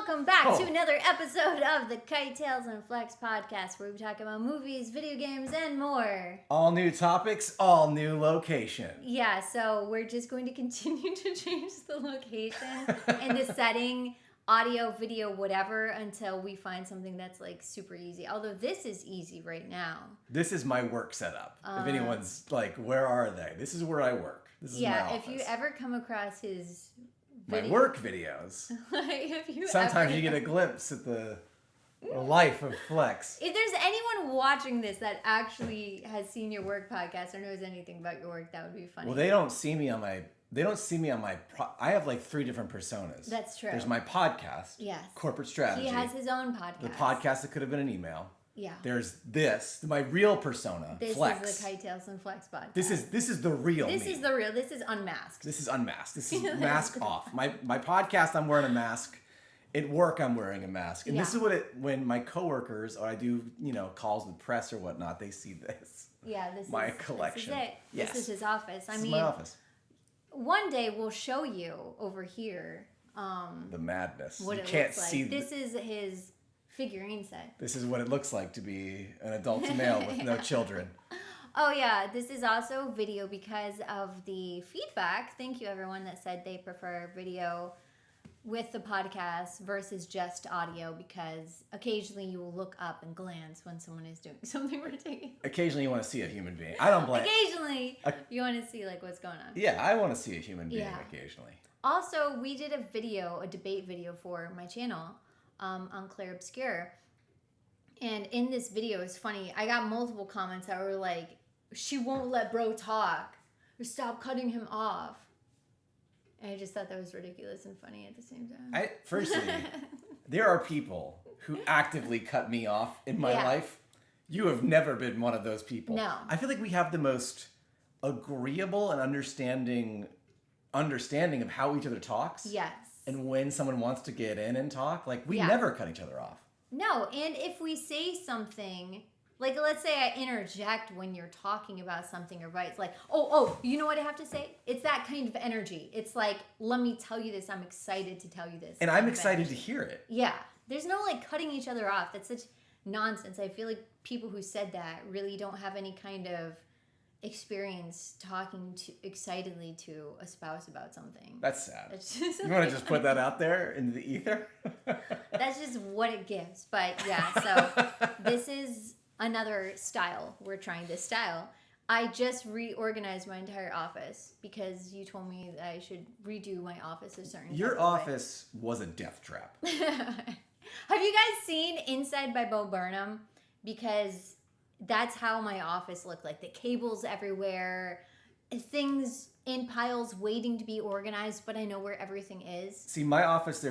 welcome back to another episode of the Kite Tales and Flex podcast, where we talk about movies, video games, and more. All new topics, all new location. Yeah, so we're just going to continue to change the location and the setting, audio, video, whatever, until we find something that's like super easy. Although this is easy right now. This is my work setup. If anyone's like, where are they? This is where I work. This is my office. If you ever come across his my work videos. Sometimes you get a glimpse at the life of Flex. If there's anyone watching this that actually has seen your work podcast or knows anything about your work, that would be funny. Well, they don't see me on my. I have like 3 different personas. That's true. There's my podcast. Yes. Corporate strategy. He has his own podcast. The podcast that could have been an email. Yeah. There's this, my real persona, this Flex. This is the Kite Tales and Flex podcast. This is the real This me. is the real. This is unmasked. This is unmasked. This is mask off. My podcast, I'm wearing a mask. At work, I'm wearing a mask. And this is when my coworkers, or I do, calls with press or whatnot, they see this. Yeah, this my is collection. This is it. Yes. This is his office. This is my office. One day we'll show you over here. The madness. What you it can't looks like. see. This is his figurine set. This is what it looks like to be an adult male with no children. Oh yeah, this is also video because of the feedback. Thank you everyone that said they prefer video with the podcast versus just audio, because occasionally you will look up and glance when someone is doing something ridiculous. Occasionally you want to see a human being. I don't blame. Occasionally you want to see like what's going on. Yeah, I want to see a human being occasionally. Also, we did a debate video for my channel on Claire Obscure. And in this video, it's funny, I got multiple comments that were like, she won't let bro talk, or stop cutting him off. And I just thought that was ridiculous and funny at the same time. Firstly, there are people who actively cut me off in my life. You have never been one of those people. No. I feel like we have the most agreeable and understanding of how each other talks. Yes. And when someone wants to get in and talk, like we never cut each other off. No, and if we say something, like let's say I interject when you're talking about something or right, it's like, oh, you know what I have to say? It's that kind of energy. It's like, let me tell you this. I'm excited to tell you this. And I'm excited to hear it. Yeah. There's no like cutting each other off. That's such nonsense. I feel like people who said that really don't have any kind of experience talking excitedly to a spouse about something. That's sad. You want to just put that out there into the ether? That's just what it gives. But yeah, so this is another style. We're trying this style. I just reorganized my entire office because you told me that I should redo my office a certain Your office was a death trap. Have you guys seen Inside by Bo Burnham? Because that's how my office looked like. The cables everywhere, things in piles waiting to be organized, but I know where everything is. See, my office,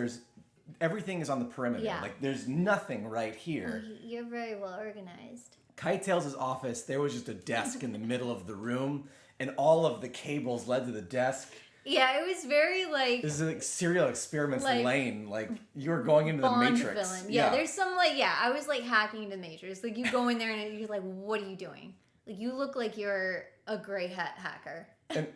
everything is on the perimeter. Yeah. Like, there's nothing right here. You're very well organized. Kite Tales' office, there was just a desk in the middle of the room, and all of the cables led to the desk. Yeah, it was very like... This is like serial experiments like, lane. Like, you were going into Bond the Matrix. Villain. Yeah, there's some I was like hacking into the Matrix. Like, you go in there and you're like, what are you doing? Like, you look like you're a gray hat hacker.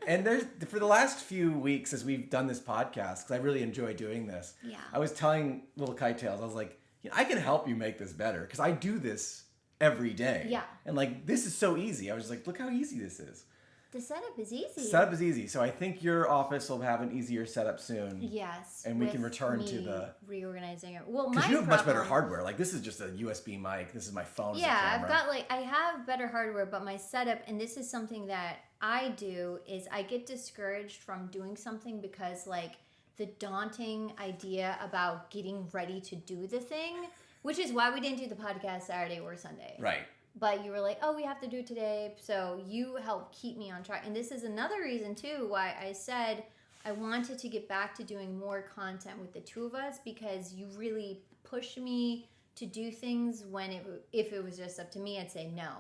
and there's, for the last few weeks as we've done this podcast, because I really enjoy doing this, I was telling little Kite Tales, I was like, I can help you make this better, because I do this every day. Yeah. And like, this is so easy. I was like, look how easy this is. The setup is easy. Setup is easy. So I think your office will have an easier setup soon. Yes. And we can return to the... reorganizing it. Well, because you have much better hardware. Like, this is just a USB mic. This is my phone as a camera. I have better hardware, but my setup, and this is something that I do, is I get discouraged from doing something because, like, the daunting idea about getting ready to do the thing, which is why we didn't do the podcast Saturday or Sunday. Right. But you were like, oh, we have to do it today. So you helped keep me on track. And this is another reason, too, why I said I wanted to get back to doing more content with the two of us, because you really pushed me to do things when if it was just up to me, I'd say no,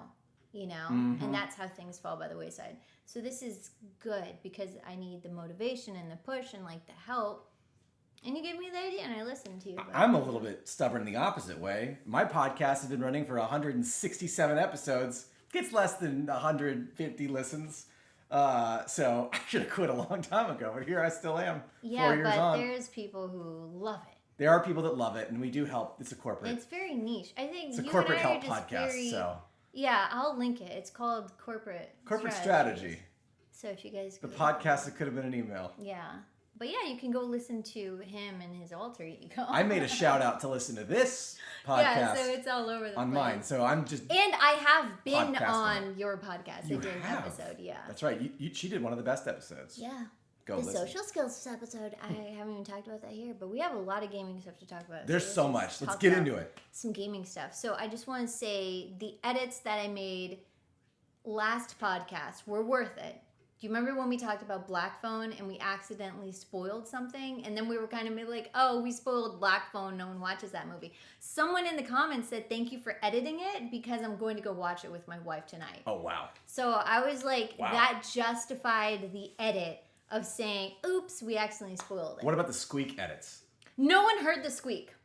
Mm-hmm. And that's how things fall by the wayside. So this is good because I need the motivation and the push and, like, the help. And you gave me the idea, and I listened to you. I'm a little bit stubborn the opposite way. My podcast has been running for 167 episodes. Gets less than 150 listens. So I should have quit a long time ago, but here I still am. 4 years on. Yeah, but there's people who love it. There are people that love it, and we do help. It's a corporate. It's very niche. I think it's a you corporate and I help are just podcast. very, so yeah, I'll link it. It's called Corporate Strategy. So if you guys the podcast, it could have been an email. Yeah. But yeah, you can go listen to him and his alter ego. I made a shout out to listen to this podcast. Yeah, so it's all over the place. On mine, so I'm just. And I have been on your podcast. You I did an have. episode, yeah. That's right. She did one of the best episodes. Yeah. Go the listen. social skills episode, I haven't even talked about that here, but we have a lot of gaming stuff to talk about. There's so much. Let's get into it. Some gaming stuff. So I just want to say the edits that I made last podcast were worth it. Do you remember when we talked about Black Phone and we accidentally spoiled something? And then we were kind of like, oh, we spoiled Black Phone. No one watches that movie. Someone in the comments said, thank you for editing it because I'm going to go watch it with my wife tonight. Oh, wow. So I was like, wow. That justified the edit of saying, oops, we accidentally spoiled it. What about the squeak edits? No one heard the squeak.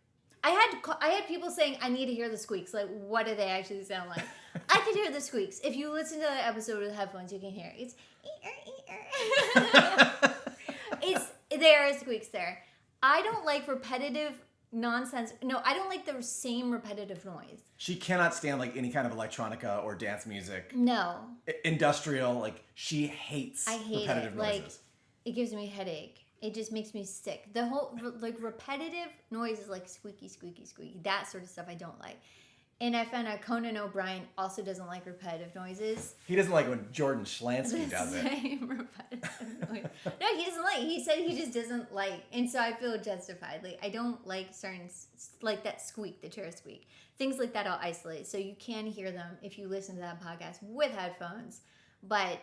I had people saying, I need to hear the squeaks. Like, what do they actually sound like? I could hear the squeaks. If you listen to the episode with headphones, you can hear it. It's there are squeaks there. I don't like repetitive nonsense. No, I don't like the same repetitive noise. She cannot stand like any kind of electronica or dance music. No. Industrial, like she hates repetitive noises. Like, it gives me a headache. It just makes me sick. The whole like repetitive noises, like squeaky, squeaky, squeaky, that sort of stuff I don't like. And I found out Conan O'Brien also doesn't like repetitive noises. He doesn't like when Jordan Schlansky does it. Same repetitive noise. No, he doesn't like. He said he just doesn't like, and so I feel justified. Like I don't like certain, like that squeak, the chair squeak, things like that. I'll isolate so you can hear them if you listen to that podcast with headphones. But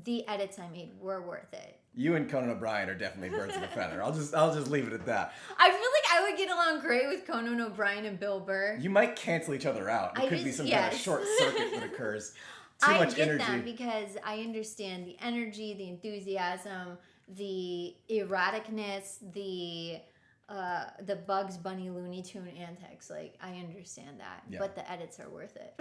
the edits I made were worth it. You and Conan O'Brien are definitely birds of a feather. I'll just leave it at that. I feel like I would get along great with Conan O'Brien and Bill Burr. You might cancel each other out. It could be some kind of short circuit that occurs. Too much energy. I get that because I understand the energy, the enthusiasm, the erraticness, the Bugs Bunny Looney Tune antics. Like I understand that, but the edits are worth it.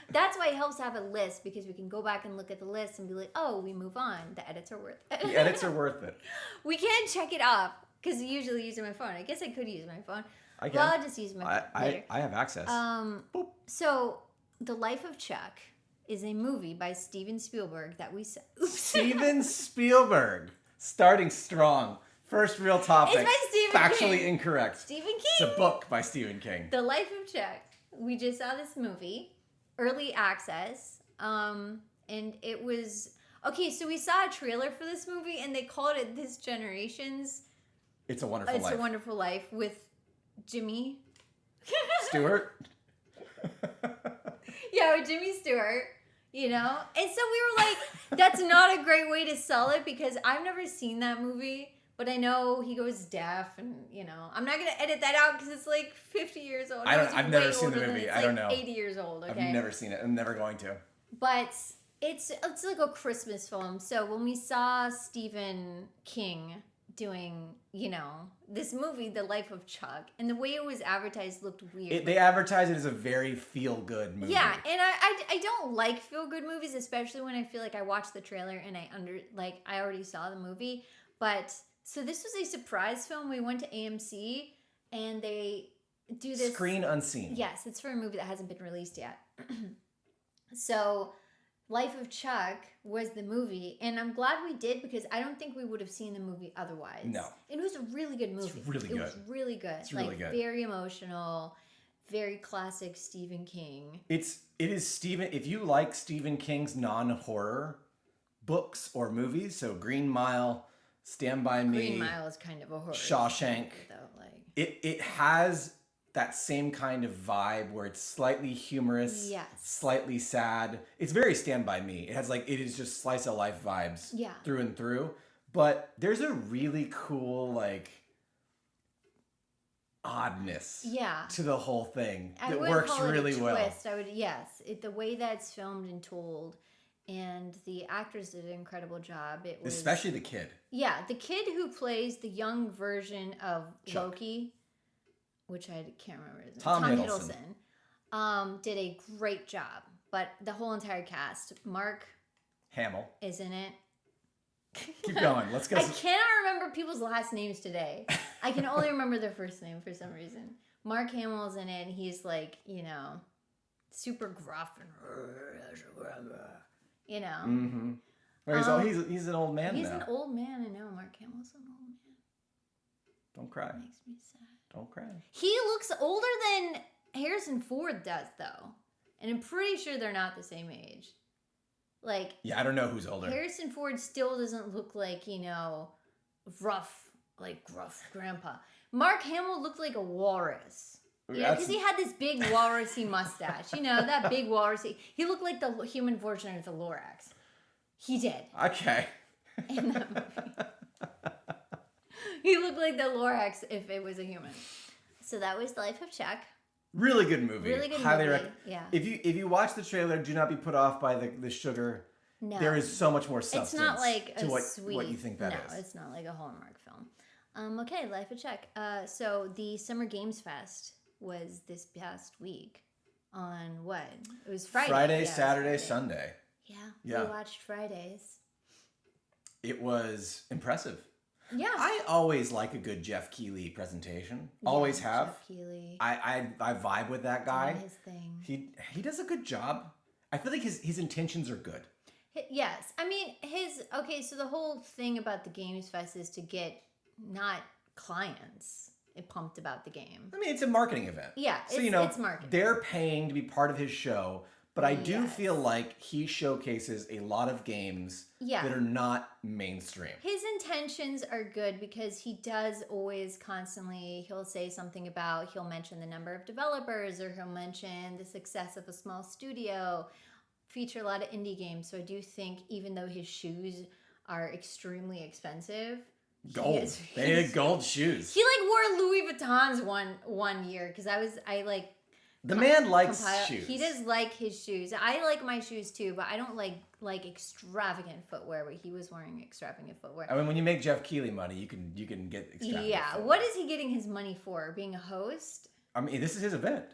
That's why it helps to have a list because we can go back and look at the list and be like, oh, we move on. The edits are worth it. The edits are worth it. We can check it off because usually using my phone. I guess I could use my phone. I can. Well, I'll just use my phone later. I have access. Boop. So, The Life of Chuck is a movie by Steven Spielberg that we saw. Steven Spielberg. Starting strong. First real topic. It's by Stephen Factually King. Incorrect. Stephen King. It's a book by Stephen King. The Life of Chuck. We just saw this movie. Early access. And it was... Okay, so we saw a trailer for this movie and they called it This Generation's... It's a Wonderful Life. It's a Wonderful Life with Jimmy... Stewart? Yeah, with Jimmy Stewart, you know? And so we were like, that's not a great way to sell it because I've never seen that movie, but I know he goes deaf and, you know, I'm not going to edit that out because it's like 50 years old. I've never seen the movie. I don't know. 80 years old, okay? I've never seen it. I'm never going to. But it's like a Christmas film. So when we saw Stephen King doing, you know, this movie, The Life of Chuck, and the way it was advertised looked weird. They advertise it as a very feel-good movie. Yeah, and I don't like feel-good movies, especially when I feel like I watched the trailer and I already saw the movie. But, so this was a surprise film. We went to AMC, and they do this... Screen Unseen. Yes, it's for a movie that hasn't been released yet. So... Life of Chuck was the movie, and I'm glad we did because I don't think we would have seen the movie otherwise. No. It was a really good movie. It's really good. It was really good. It's really good. Very emotional, very classic Stephen King. It is Stephen, if you like Stephen King's non-horror books or movies, so Green Mile, Stand By Me. Green Mile is kind of a horror. Shawshank. Though, like. It has that same kind of vibe where it's slightly humorous, yes, slightly sad. It's very Stand By Me. It has it is just slice of life vibes through and through. But there's a really cool oddness to the whole thing that works really well. The way that it's filmed and told, and the actors did an incredible job. It was especially the kid. Yeah, the kid who plays the young version of Chuck. Loki. Which I can't remember his name. Tom Hiddleston. Did a great job. But the whole entire cast, Mark Hamill is in it. Keep going. Let's go. I cannot remember people's last names today. I can only remember their first name for some reason. Mark Hamill's in it, and he's like, super gruff and Mm-hmm. He's an old man He's now. an old man, I know. Mark Hamill's an old man. Don't cry. Makes me sad. Don't cry. He looks older than Harrison Ford does, though. And I'm pretty sure they're not the same age. Yeah, I don't know who's older. Harrison Ford still doesn't look like, rough, gruff grandpa. Mark Hamill looked like a walrus. Because he had this big walrusy mustache. That big walrusy. He looked like the human version of the Lorax. He did. Okay. In that movie. He looked like the Lorax if it was a human. So that was Life of Chuck. Really good movie. Really good Highly movie. Yeah. If you watch the trailer, do not be put off by the sugar. No. There is so much more substance. It's not like a sweet. What you think that is? No, it's not like a Hallmark film. Okay, Life of Chuck. So the Summer Games Fest was this past week on what? It was Friday. Friday, Saturday, Sunday. Yeah. We watched Fridays. It was impressive. Yeah. I always like a good Jeff Keighley presentation. Always have. Jeff Keighley. I vibe with that guy. His thing. He does a good job. I feel like his intentions are good. Yes. I mean, so the whole thing about the Games Fest is to get not clients pumped about the game. I mean, it's a marketing event. Yeah, so, it's marketing. They're paying to be part of his show, but I do feel like he showcases a lot of games that are not mainstream. His intentions are good because he does always constantly, he'll say something about, he'll mention the number of developers or he'll mention the success of a small studio, feature a lot of indie games. So I do think even though his shoes are extremely expensive, gold. They had gold shoes. He wore Louis Vuittons one year because the man likes shoes. He does like his shoes. I like my shoes too, but I don't like extravagant footwear. But he was wearing extravagant footwear. I mean, when you make Jeff Keighley money, you can get extravagant. Yeah. footwear. What is he getting his money for? Being a host? I mean, this is his event.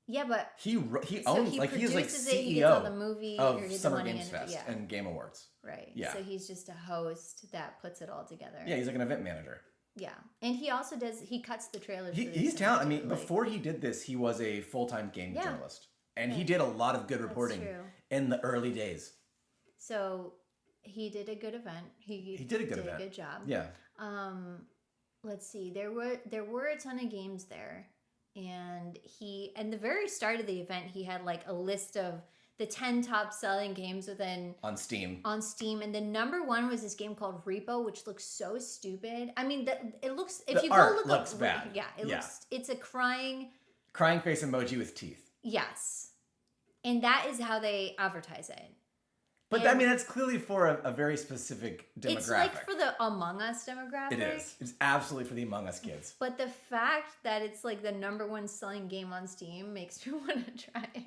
Yeah, but he owns he is like produces CEO he gets all the movie of or Summer the money Games Fest and Game Awards. Right. Yeah. So he's just a host that puts it all together. Yeah, he's like an event manager. Yeah, and he also he cuts the trailers. He's talented. I mean, before he did this, he was a full-time game journalist, and he did a lot of good reporting in the early days. So he did a good event. He did a good job. Yeah. Let's see. There were a ton of games there. And the very start of the event, he had a list of the 10 top selling games on Steam. And the number one was this game called Repo, which looks so stupid. I mean, it looks, if you go look looks up, bad. Yeah, it's a crying face emoji with teeth. Yes. And that is how they advertise it. But I mean, that's clearly for a very specific demographic. It's like for the Among Us demographic. It is. It's absolutely for the Among Us kids. But the fact that it's the number one selling game on Steam makes me want to try it.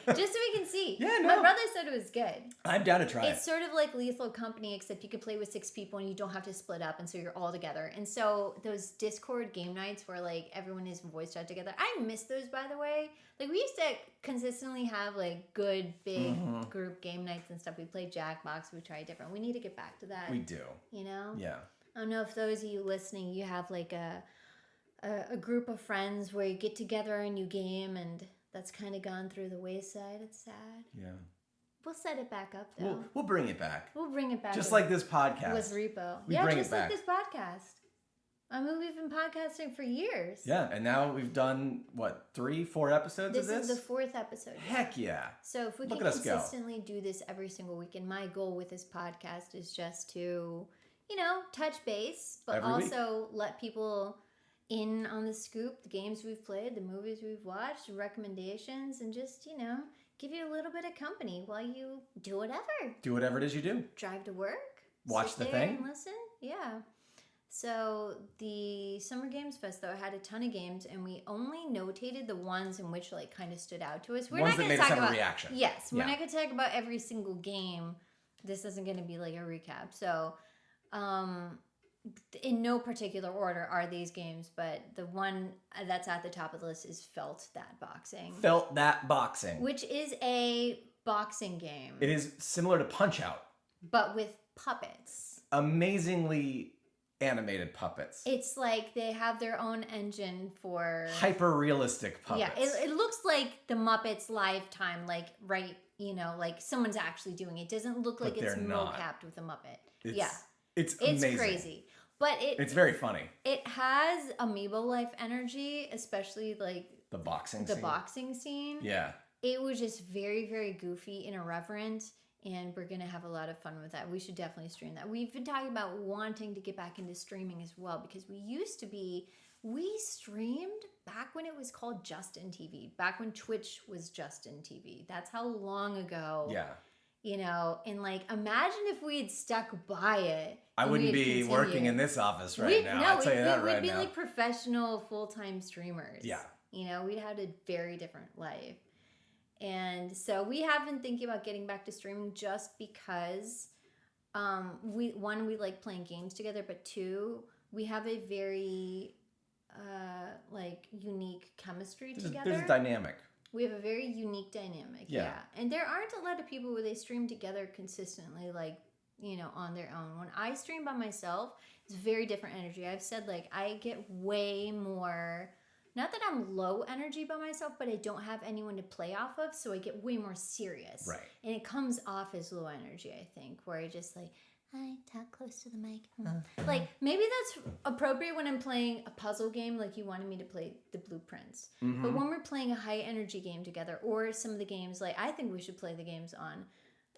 Just so we can see. Yeah, no. My brother said it was good. I'm down to try it. It's sort of like Lethal Company, except you can play with 6 people and you don't have to split up, and so you're all together. And so those Discord game nights where everyone is voice chat together, I miss those, by the way. We used to consistently have good big group game nights and stuff. We played Jackbox. We tried different. We need to get back to that. We do. Yeah. I don't know if those of you listening, you have a group of friends where you get together and you game, and that's kind of gone through the wayside. It's sad. Yeah. We'll set it back up, though. We'll bring it back. We'll bring it back. Just like this podcast. With Repo. Just like this podcast. I mean, we've been podcasting for years. Yeah, and now we've done, 3-4 episodes of this? This is the 4th episode. Heck yeah. So if we can consistently do this every single week, and my goal with this podcast is just to, touch base, but also let people in on the scoop, the games we've played, the movies we've watched, recommendations, and just, give you a little bit of company while you do whatever. Do whatever it is you do. Drive to work. Watch the thing. And listen. Yeah. So the Summer Games Fest, though, had a ton of games, and we only notated the ones in which kind of stood out to us. We're ones not that made us have a reaction. Yes, we're not going to talk about every single game. This isn't going to be a recap. So, in no particular order are these games, but the one that's at the top of the list is Felt That Boxing. Felt That Boxing. Which is a boxing game. It is similar to Punch-Out. But with puppets. amazingly animated puppets. It's like they have their own engine for hyper realistic puppets. Yeah, it looks like the Muppets Lifetime, like like someone's actually doing it. It doesn't look like it's mocapped with a Muppet. It's amazing. It's crazy. But it's very funny. It has Amiibo life energy, especially like the boxing scene. Yeah. It was just very, very goofy and irreverent, and we're going to have a lot of fun with that. We should definitely stream that. We've been talking about wanting to get back into streaming as well, because we streamed back when it was called Justin TV, back when Twitch was Justin TV. That's how long ago. Yeah. And like, imagine if we had stuck by it. I wouldn't be working in this office right now. I'll tell you that right now. We'd be like professional full-time streamers. Yeah. We'd had a very different life. And so we have been thinking about getting back to streaming just because we like playing games together, but two, we have a very unique chemistry together. There's a dynamic. We have a very unique dynamic. Yeah. And there aren't a lot of people where they stream together consistently, on their own. When I stream by myself, it's very different energy. I've said I get way more, not that I'm low energy by myself, but I don't have anyone to play off of, so I get way more serious. Right. And it comes off as low energy, I think, where I just I talk close to the mic. Maybe that's appropriate when I'm playing a puzzle game, like you wanted me to play the Blueprints. Mm-hmm. But when we're playing a high energy game together, or some of the games, I think we should play the games on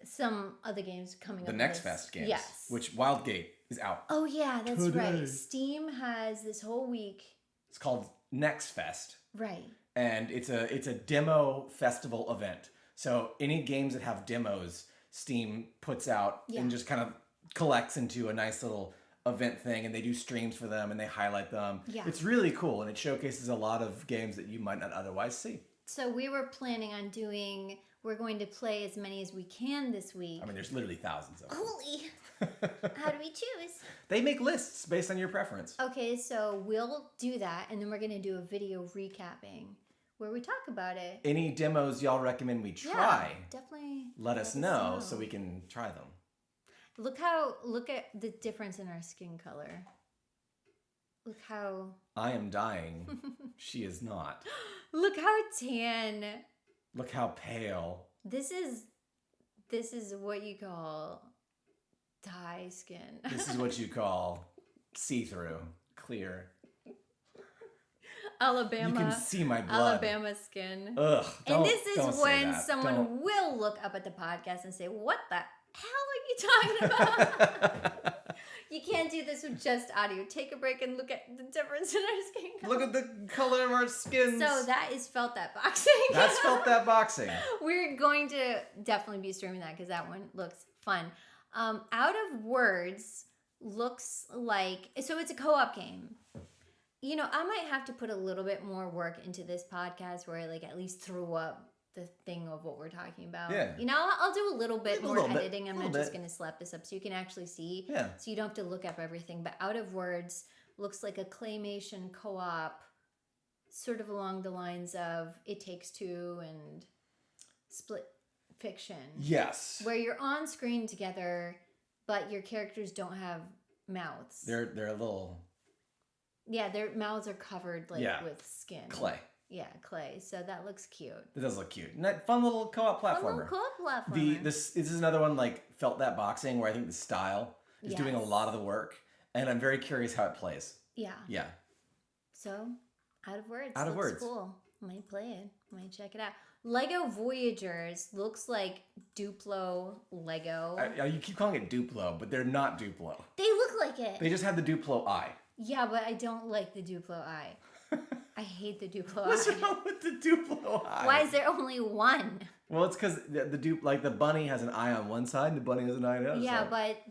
some other games coming up. The Next Fest games. Yes. Which Wildgate is out. Oh, yeah, that's right. Steam has this whole week. It's called Next Fest. Right. And it's a demo festival event. So any games that have demos, Steam puts out and just kind of collects into a nice little event thing, and they do streams for them and they highlight them. Yeah. It's really cool, and it showcases a lot of games that you might not otherwise see. So we were planning on we're going to play as many as we can this week. I mean, there's literally thousands of them. Holy! How do we choose? They make lists based on your preference. Okay, so we'll do that, and then we're going to do a video recapping where we talk about it. Any demos y'all recommend we try? Yeah, definitely. Let us know so we can try them. Look at the difference in our skin color. Look how... I am dying. She is not. Look how tan. Look how pale. This is what you call dye skin. This is what you call see-through, clear. Alabama. You can see my blood. Alabama skin. Ugh. And this is when someone will look up at the podcast and say, "What the hell are you talking about?" You can't do this with just audio. Take a break and look at the difference in our skin color. Look at the color of our skins. So that is Felt That Boxing. That's Felt That Boxing. We're going to definitely be streaming that because that one looks fun. Out of Words looks like... So it's a co-op game. I might have to put a little bit more work into this podcast where I at least throw up the thing of what we're talking about. Yeah. I'll do a little bit more editing. I'm not just going to slap this up so you can actually see. Yeah. So you don't have to look up everything. But Out of Words looks like a claymation co-op, sort of along the lines of It Takes Two and Split Fiction. Yes. Where you're on screen together, but your characters don't have mouths. They're a little... Yeah, their mouths are covered with skin. Clay. Yeah, clay. So that looks cute. It does look cute. Fun little co-op platformer. This is another one Felt That Boxing, where I think the style is doing a lot of the work, and I'm very curious how it plays. Yeah. Yeah. So, Out of Words. Out of Words. Cool. Might play it. Might check it out. Lego Voyagers looks like Duplo Lego. You keep calling it Duplo, but they're not Duplo. They look like it. They just have the Duplo eye. Yeah, but I don't like the Duplo eye. I hate the Duplo eye. What's wrong with the Duplo eye? Why is there only one? Well, it's because the bunny has an eye on one side and the bunny has an eye on the other side. Yeah, but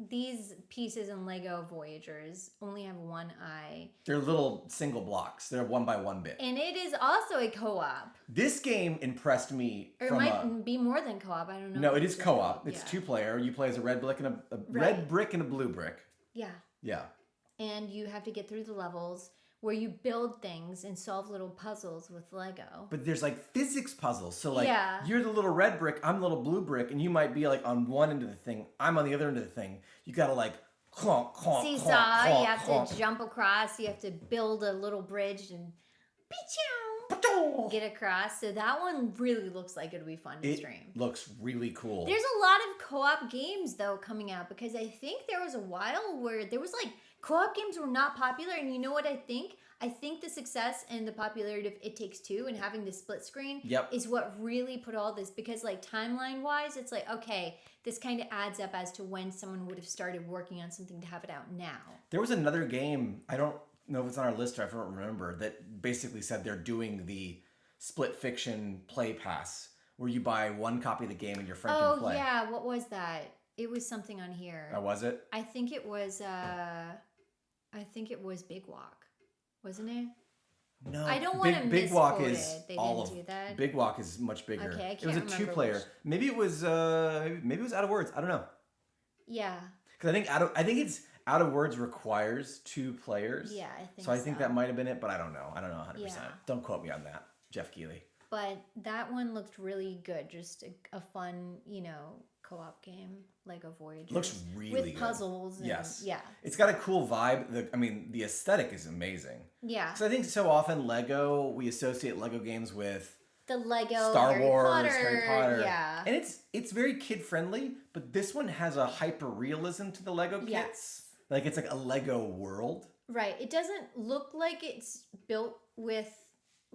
these pieces in Lego Voyagers only have one eye. They're little single blocks. They're 1x1 bit. And it is also a co-op. This game impressed me. Or it might be more than co-op. I don't know. No, it is co-op. It's 2-player. You play as a red brick and a red brick and a blue brick. Yeah. Yeah. And you have to get through the levels where you build things and solve little puzzles with Lego. But there's physics puzzles. So you're the little red brick, I'm the little blue brick, and you might be on one end of the thing, I'm on the other end of the thing. You gotta seesaw. You have to jump across. You have to build a little bridge and get across. So that one really looks like it'll be fun to stream. Looks really cool. There's a lot of co-op games though coming out because I think there was a while where there was like co-op games were not popular, and you know what I think? I think the success and the popularity of It Takes Two and having the split screen is what really put all this, because like timeline wise, it's like, okay, this kind of adds up as to when someone would have started working on something to have it out now. There was another game, I don't know if it's on our list or I don't remember, that basically said they're doing the split fiction play pass where you buy one copy of the game and your friend can play. Oh yeah, what was that? It was something on here. Oh, was it? I think it was Big Walk. Wasn't it? No, I don't want to Big Walk misquote is it. They all didn't do that. Big Walk is much bigger. Okay, I can't it was a remember 2-player. which. Maybe it was maybe it was Out of Words. I don't know. Yeah. Because I think it's Out of Words requires 2 players. Yeah, I think so. I think that might have been it, but I don't know. I don't know 100%. Yeah. Don't quote me on that, Jeff Keighley. But that one looked really good. Just a fun, co-op game, Lego Voyagers. Looks really with good. Puzzles. And, yes. Yeah. It's got a cool vibe. The aesthetic is amazing. Yeah. So I think so often we associate Lego games with the Lego Star Wars, Harry Potter. Yeah. And it's very kid friendly, but this one has a hyper realism to the Lego kits. Yes. Like it's like a Lego world. Right. It doesn't look like it's built with.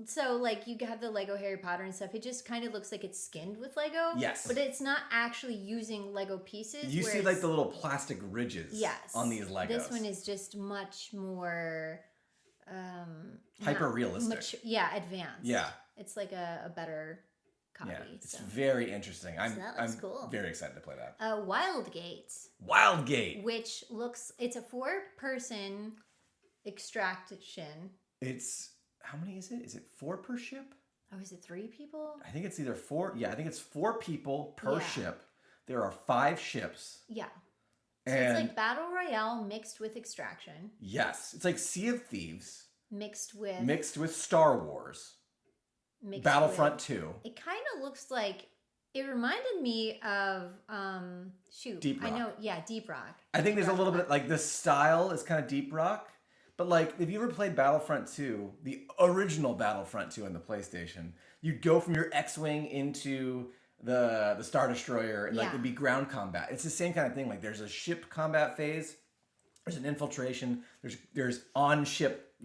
So, like, you have the Lego Harry Potter and stuff. It just kind of looks like it's skinned with Lego. Yes. But it's not actually using Lego pieces. You see, like, the little plastic ridges on these Legos. This one is just much more... hyper-realistic. Advanced. Yeah. It's like a better copy. Yeah, it's very interesting. So that looks cool. Very excited to play that. Wildgate. Wildgate! Which it's a 4-person extraction. It's... How many is it? Is it 4 per ship? Oh, is it 3 people? I think it's either 4. Yeah, I think it's 4 people per ship. There are 5 ships. Yeah. So it's like Battle Royale mixed with Extraction. Yes. It's like Sea of Thieves. Mixed with Star Wars. Battlefront 2. It kind of looks like... It reminded me of... Deep Rock. I know, yeah, Deep Rock. I think there's a little bit... Like, the style is kind of Deep Rock. But, like, if you ever played Battlefront 2, the original Battlefront 2 on the PlayStation, you'd go from your X-Wing into the Star Destroyer, and, like, it'd be ground combat. It's the same kind of thing. Like, there's a ship combat phase, there's an infiltration, there's on-ship,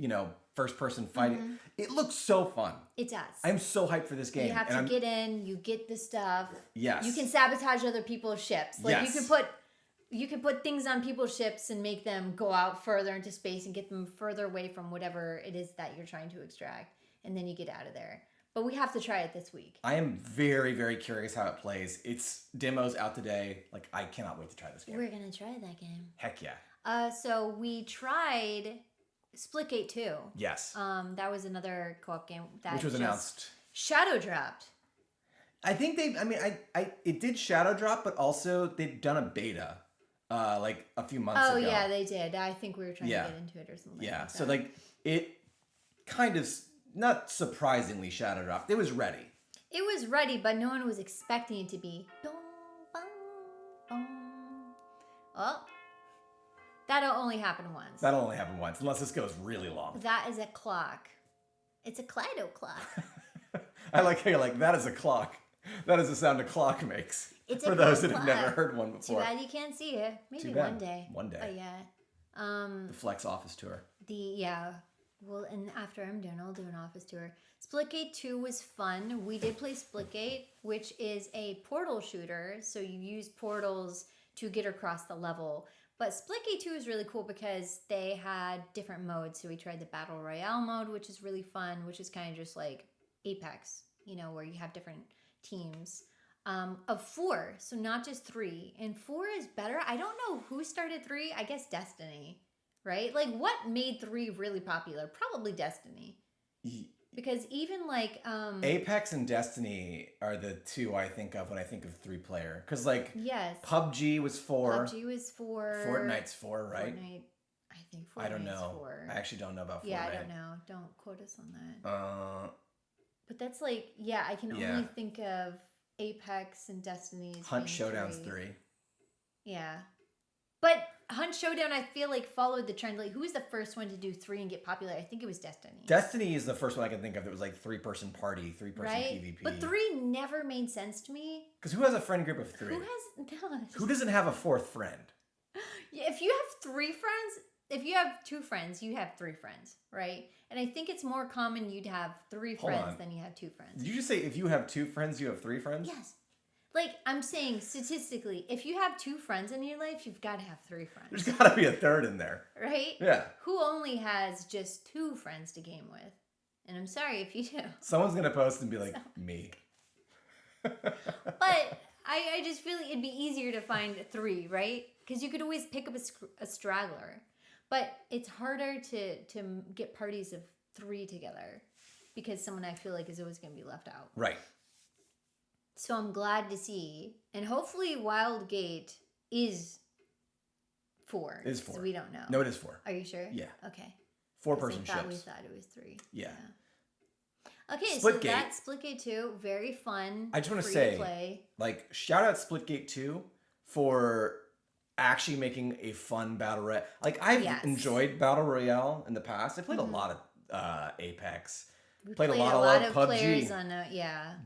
first-person fighting. Mm-hmm. It looks so fun. It does. I'm so hyped for this game. You have to get in, you get the stuff. Yes. You can sabotage other people's ships. Like, yes. You can put things on people's ships and make them go out further into space and get them further away from whatever it is that you're trying to extract. And then you get out of there. But we have to try it this week. I am very, very curious how it plays. It's demos out today. Like, I cannot wait to try this game. We're going to try that game. Heck yeah. So we tried Splitgate II. Yes. That was another co-op game that which was announced. Shadow dropped. I think it did shadow drop, but also they've done a beta. Like a few months ago. Oh yeah, they did. I think we were trying to get into it or something. Yeah, like so that. like it kind of not surprisingly shadow dropped. It was ready. It was ready, but no one was expecting it to be. Oh, that'll only happen once. That'll only happen once, unless this goes really long. That is a clock. It's a Clydo clock. I like how you're like, that is a clock. That is the sound a clock makes. It's for those that have never heard one before. Too bad you can't see it. Maybe one day. One day. Oh yeah. The Flex office tour. Well, and after I'm done, I'll do an office tour. Splitgate 2 was fun. We did play Splitgate, which is a portal shooter. So you use portals to get across the level. But Splitgate 2 is really cool because they had different modes. So we tried the Battle Royale mode, which is really fun, which is kind of just like Apex, where you have different teams. Of 4, so not just 3. And 4 is better. I don't know who started 3. I guess Destiny, right? Like, what made 3 really popular? Probably Destiny. Because even like... Apex and Destiny are the 2 I think of when I think of 3-player. Because like, yes. PUBG was 4. PUBG was 4. Fortnite's 4, right? Fortnite, I think Fortnite's I don't know. 4. I actually don't know about Fortnite. Yeah, I don't know. Don't quote us on that. But that's like, I can only think of Apex and Destiny's Hunt Showdown's 3. Yeah. But Hunt Showdown, I feel like followed the trend. Like, who was the first one to do 3 and get popular? I think it was Destiny. Destiny is the first one I can think of that was like 3-person party, 3-person right? PvP. But 3 never made sense to me. Because who has a friend group of 3? Who doesn't have a 4th friend? Yeah, if you have 3 friends, if you have 2 friends, you have 3 friends, right? And I think it's more common you'd have 3 friends than you have 2 friends. Did you just say if you have 2 friends, you have 3 friends? Yes. Like, I'm saying statistically, if you have 2 friends in your life, you've got to have 3 friends. There's got to be a 3rd in there. Right? Yeah. Who only has just 2 friends to game with? And I'm sorry if you do. Someone's going to post and be like, me. But I just feel like it'd be easier to find 3, right? Because you could always pick up a straggler. But it's harder to get parties of 3 together because someone I feel like is always going to be left out. Right. So I'm glad to see. And hopefully Wildgate is 4. It is 4. We don't know. No, it is 4. Are you sure? Yeah. Okay. 4-person ships. We thought it was 3. Yeah. Okay, Splitgate. so that's Splitgate 2. Very fun. I just want to free say, play. like, shout out Splitgate 2 for actually making a fun battle royale. Like, I've enjoyed battle royale in the past. I played a lot of Apex. We played a lot of PUBG. Players on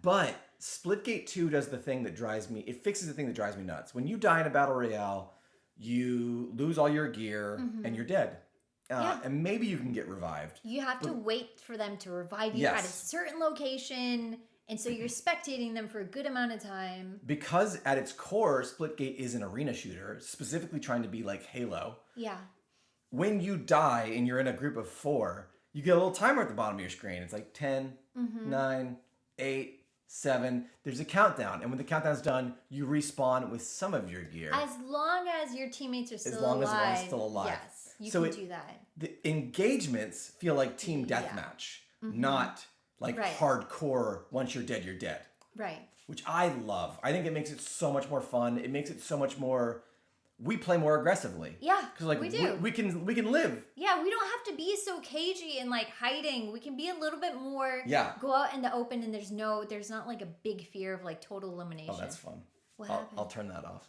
But Splitgate 2 does the thing that drives me. It fixes the thing that drives me nuts. When you die in a battle royale, you lose all your gear and you're dead. And maybe you can get revived. You have to wait for them to revive you at a certain location. And so you're spectating them for a good amount of time. Because at its core, Splitgate is an arena shooter, specifically trying to be like Halo. Yeah. When you die and you're in a group of 4, you get a little timer at the bottom of your screen. It's like 10, 9, 8, 7. There's a countdown. And when the countdown's done, you respawn with some of your gear. As long as your teammates are still alive. As long as one's still alive. Yes, you can do that. The engagements feel like team deathmatch, not like hardcore, once you're dead, you're dead. Right. Which I love. I think it makes it so much more fun. It makes it so much more... We play more aggressively. Yeah, because like we do. We can live. Yeah, we don't have to be so cagey and like hiding. We can be a little bit more. Yeah. Go out in the open and there's not like a big fear of like total elimination. Oh, that's fun. What happened? I'll turn that off.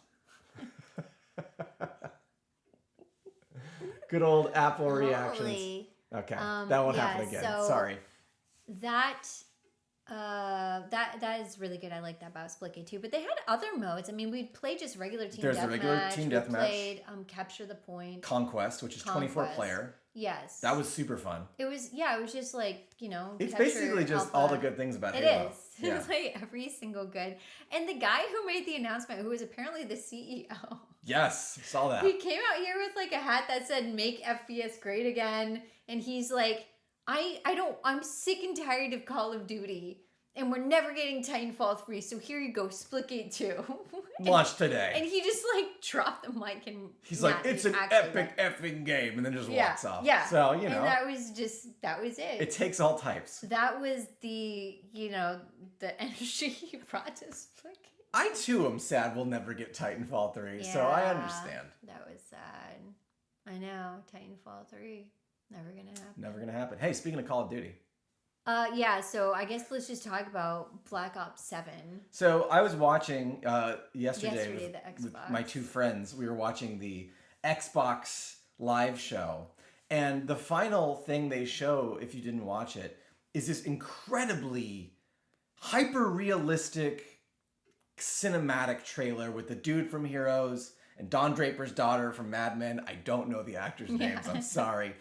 Good old Apple reactions. Okay, that won't happen again. So Sorry. That is really good. I like that about Splitgate 2. But they had other modes. I mean, we'd play just regular team deathmatch. There's the regular team deathmatch. We played Capture the Point. Conquest, which is 24 player. Yes. That was super fun. It was just like, It's basically just all the good things about Halo. It is. Yeah. It's like every single good. And the guy who made the announcement, who was apparently the CEO. Yes, saw that. He came out here with like a hat that said "Make FPS Great Again," and he's like, I'm sick and tired of Call of Duty. And we're never getting Titanfall 3, so here you go, Splitgate 2. Launch today. And he just like dropped the mic and he's like, it's an epic effing game, and then just walks off. Yeah. So, And that was it. It takes all types. That was the energy he brought to Splitgate. I too am sad we'll never get Titanfall 3, so I understand. That was sad. I know, Titanfall 3. Never gonna happen. Never gonna happen. Hey, speaking of Call of Duty. So I guess let's just talk about Black Ops 7. So I was watching yesterday with my 2 friends. We were watching the Xbox live show. And the final thing they show, if you didn't watch it, is this incredibly hyper-realistic cinematic trailer with the dude from Heroes and Don Draper's daughter from Mad Men. I don't know the actors' names. I'm sorry.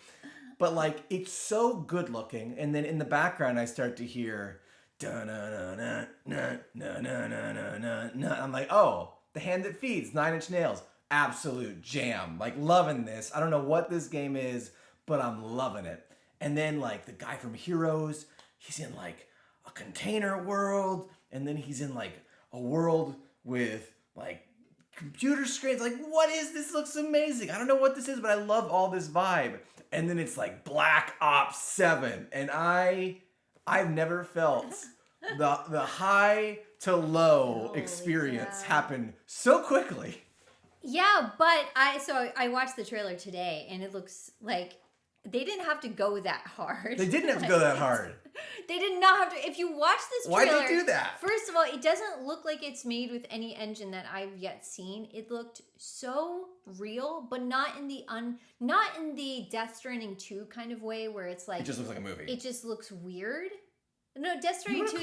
But like, it's so good looking. And then in the background, I start to hear, I'm like, oh, The Hand That Feeds, 9 Inch Nails. Absolute jam. Like, loving this. I don't know what this game is, but I'm loving it. And then like the guy from Heroes, he's in like a container world. And then he's in like a world with like computer screens. Like, what is this? Looks amazing. I don't know what this is, but I love all this vibe. And then it's like Black Ops 7. And I've never felt the high to low experience happen so quickly. Yeah, but I watched the trailer today and it looks like they didn't have to go that hard. They didn't have to go that hard. They did not have to. If you watch this trailer, Why'd they do that? First of all, it doesn't look like it's made with any engine that I've yet seen. It looked so real, but not in the Death Stranding 2 kind of way where it's like It just looks like a movie. It just looks weird. No, Death Stranding 2